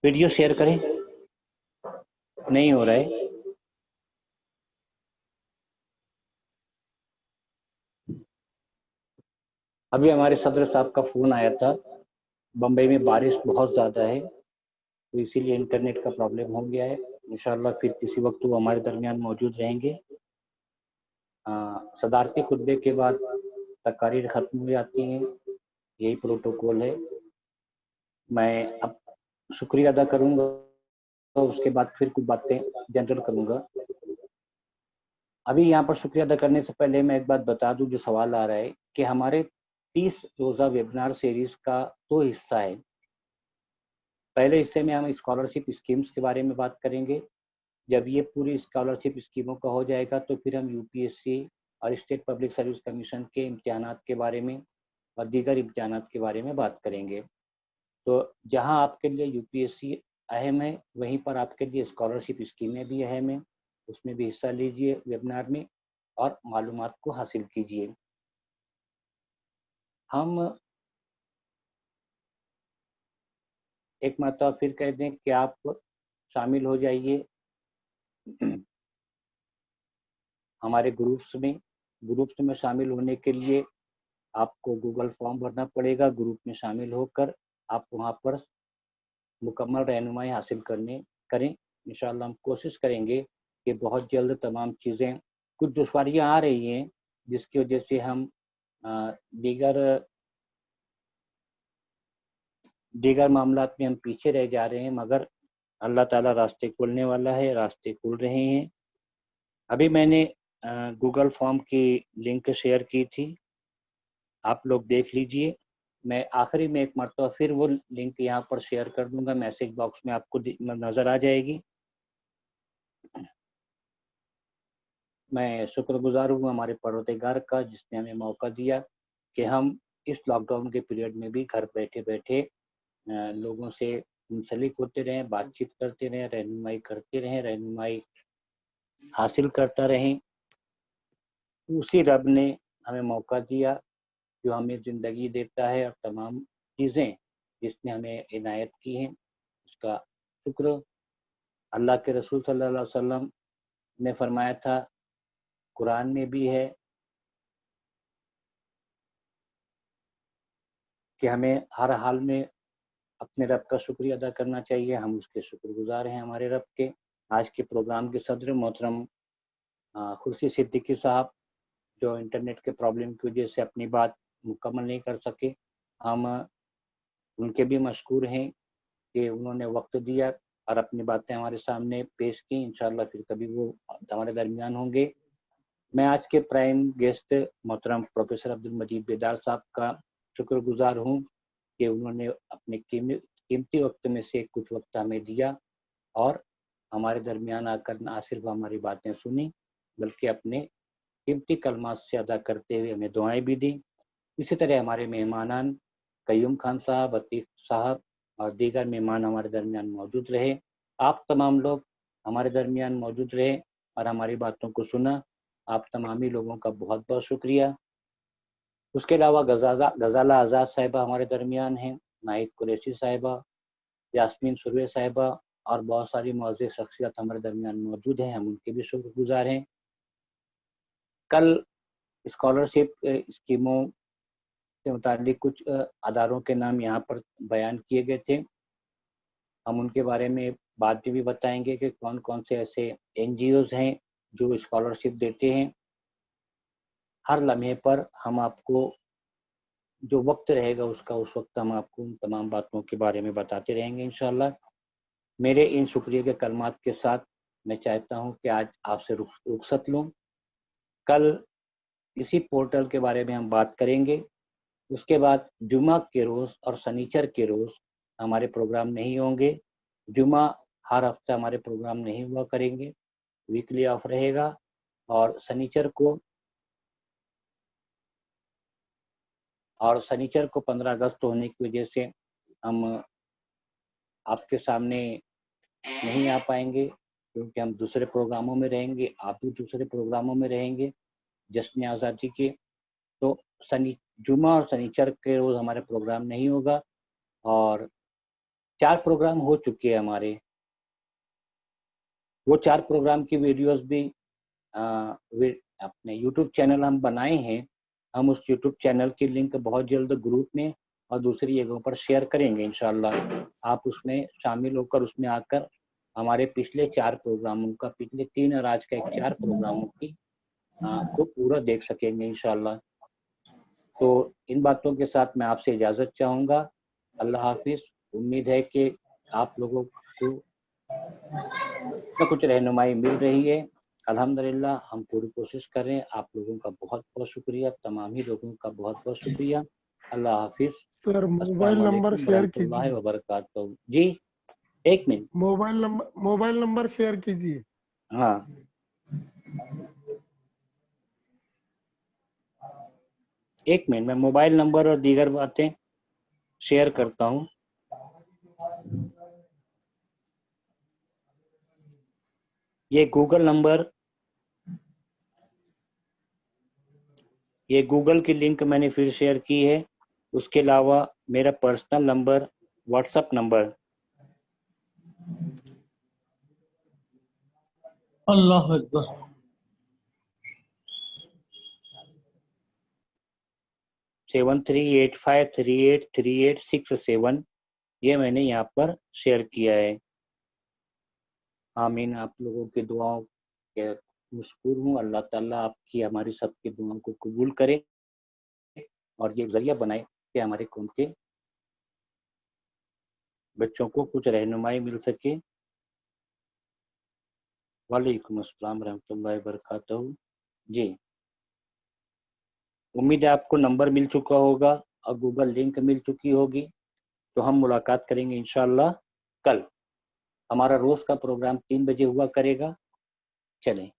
वीडियो शेयर करें, नहीं हो रहा है। अभी हमारे सदर साहब का फ़ोन आया था, बम्बई में बारिश बहुत ज़्यादा है तो इसीलिए इंटरनेट का प्रॉब्लम हो गया है। इंशाल्लाह फिर किसी वक्त वो हमारे दरमियान मौजूद रहेंगे। सदारती खुतबे के बाद तकारीर ख़त्म हो जाती हैं, यही प्रोटोकॉल है। मैं अब शुक्रिया अदा करूँगा तो उसके बाद फिर कुछ बातें जनरल करूँगा। अभी यहाँ पर शुक्रिया अदा करने से पहले मैं एक बात बता दूँ, जो सवाल आ रहा है कि हमारे 30 रोज़ा वेबिनार सीरीज़ का 2 हिस्सा है। पहले हिस्से में हम स्कॉलरशिप स्कीम्स के बारे में बात करेंगे। जब ये पूरी स्कॉलरशिप स्कीमों का हो जाएगा तो फिर हम यूपीएससी और स्टेट पब्लिक सर्विस कमीशन के इम्तिहानात के बारे में और दीगर इम्तिहानात के बारे में बात करेंगे। तो जहां आपके लिए यूपीएससी अहम है, वहीं पर आपके लिए स्कॉलरशिप स्कीमें भी अहम है। उसमें भी हिस्सा लीजिए वेबिनार में और मालूमात को हासिल कीजिए। हम एक मरतबा फिर कह दें कि आप शामिल हो जाइए हमारे ग्रुप्स में शामिल होने के लिए आपको गूगल फॉर्म भरना पड़ेगा। ग्रुप में शामिल होकर आप वहां पर मुकम्मल रहनुमाई हासिल करें। इंशाअल्लाह हम कोशिश करेंगे कि बहुत जल्द तमाम चीज़ें, कुछ दुश्वारियां आ रही हैं जिसकी वजह से हम दीगर मामलात में हम पीछे रह जा रहे हैं, मगर अल्लाह ताला रास्ते खोलने वाला है, रास्ते खुल रहे हैं। अभी मैंने गूगल फॉर्म की लिंक शेयर की थी, आप लोग देख लीजिए। मैं आखिरी में एक मरतबा फिर वो लिंक यहाँ पर शेयर कर दूंगा, मैसेज बॉक्स में आपको नज़र आ जाएगी। मैं शुक्रगुजार हूँ हमारे परवरदिगार का जिसने हमें मौका दिया कि हम इस लॉकडाउन के पीरियड में भी घर बैठे बैठे लोगों से मुंसलिक होते रहें, बातचीत करते रहें, रहनुमाई करते रहें, रहनुमाई हासिल करता रहें। उसी रब ने हमें मौका दिया जो हमें ज़िंदगी देता है और तमाम चीज़ें जिसने हमें इनायत की हैं, उसका शुक्र। अल्लाह के रसूल सल्लल्लाहु अलैहि वसल्लम ने फरमाया था, कुरान में भी है कि हमें हर हाल में अपने रब का शुक्रिया अदा करना चाहिए। हम उसके शुक्रगुजार हैं हमारे रब के। आज के प्रोग्राम के सदर मोहतरम खुर्शी सिद्दीकी साहब जो इंटरनेट के प्रॉब्लम की वजह से अपनी बात मुकम्मल नहीं कर सके, हम उनके भी मशकूर हैं कि उन्होंने वक्त दिया और अपनी बातें हमारे सामने पेश की। इंशाल्लाह फिर कभी वो हमारे दरमियान होंगे। मैं आज के प्राइम गेस्ट मोहतरम प्रोफेसर अब्दुल मजीद बेदार साहब का शुक्रगुजार हूँ कि उन्होंने अपने कीमती वक्त में से कुछ वक्त हमें दिया और हमारे दरमियान आकर ना सिर्फ हमारी बातें सुनी बल्कि अपने कीमती कलमात से अदा करते हुए हमें दुआएं भी दी। इसी तरह हमारे मेहमानान कयूम खान साहब, अतीक साहब और दीगर मेहमान हमारे दरमियान मौजूद रहे। आप तमाम लोग हमारे दरमियान मौजूद रहे और हमारी बातों को सुना। आप तमामी लोगों का बहुत बहुत शुक्रिया। उसके अलावा गजाला आज़ाद साहिबा हमारे दरमियान हैं, नाहिद कुरैशी साहिबा, यास्मीन सुरवे साहिबा और बहुत सारी मुअज़्ज़िज़ शख्सियत हमारे दरमियान मौजूद हैं। हम उनके भी शुक्रगुजार हैं। कल स्कॉलरशिप स्कीमों से मुतालिक कुछ अदारों के नाम यहाँ पर बयान किए गए थे। हम उनके बारे में बात भी बताएंगे कि कौन कौन से ऐसे NGOs हैं जो स्कॉलरशिप देते हैं। हर लम्हे पर हम आपको जो वक्त रहेगा उसका उस वक्त हम आपको उन तमाम बातों के बारे में बताते रहेंगे इंशाल्लाह। मेरे इन शुक्रिया के कलमात के साथ मैं चाहता हूं कि आज आपसे रुखसत लूं। कल इसी पोर्टल के बारे में हम बात करेंगे। उसके बाद जुमा के रोज़ और शनिचर के रोज़ हमारे प्रोग्राम नहीं होंगे। जुमा हर हफ्ते हमारे प्रोग्राम नहीं हुआ करेंगे, वीकली ऑफ रहेगा और शनिचर को 15 अगस्त होने की वजह से हम आपके सामने नहीं आ पाएंगे क्योंकि हम दूसरे प्रोग्रामों में रहेंगे, आप भी दूसरे प्रोग्रामों में रहेंगे जश्न आज़ादी के। तो जुमा और शनिचर के रोज़ हमारे प्रोग्राम नहीं होगा और 4 प्रोग्राम हो चुके हैं हमारे। वो 4 प्रोग्राम की वीडियोस भी अपने YouTube चैनल हम बनाए हैं। हम उस YouTube चैनल की लिंक बहुत जल्द ग्रुप में और दूसरी जगहों पर शेयर करेंगे इंशाल्लाह। आप उसमें शामिल होकर उसमें आकर हमारे पिछले 4 प्रोग्रामों का, पिछले 3 और आज का एक 4 प्रोग्रामों की को पूरा देख सकेंगे इंशाल्लाह। तो इन बातों के साथ मैं आपसे इजाज़त चाहूँगा। अल्लाह हाफिज़। उम्मीद है कि आप लोगों को कुछ रहनुमाई मिल रही है। अल्हम्दुलिल्लाह हम पूरी कोशिश कर रहे हैं। आप लोगों का बहुत बहुत शुक्रिया, तमाम ही लोगों का बहुत बहुत शुक्रिया। अल्लाह हाफिज़। सर मोबाइल नंबर शेयर कीजिए। वबरकातुहू। जी एक मिनट, मोबाइल नंबर शेयर कीजिए। हाँ एक मिनट, मैं मोबाइल नंबर और दीगर बातें शेयर करता हूँ। ये गूगल की लिंक मैंने फिर शेयर की है। उसके अलावा मेरा पर्सनल नंबर, व्हाट्सएप नंबर अल्लाह अकबर 7385383867 ये मैंने यहाँ पर शेयर किया है। आमीन। आप लोगों की दुआओं के मशकूर हूँ। अल्लाह ताला आपकी हमारी सबकी दुआओं को कबूल करे और ये जरिया बनाए कि हमारे कौम के बच्चों को कुछ रहनुमाई मिल सके। वालेकुम अस्सलाम रहमतुल्लाहि बरकातहू। जी उम्मीद है आपको नंबर मिल चुका होगा। اور गूगल लिंक मिल चुकी होगी, तो हम मुलाकात करेंगे इंशाल्लाह कल। हमारा रोज का प्रोग्राम 3 बजे हुआ करेगा। चलें।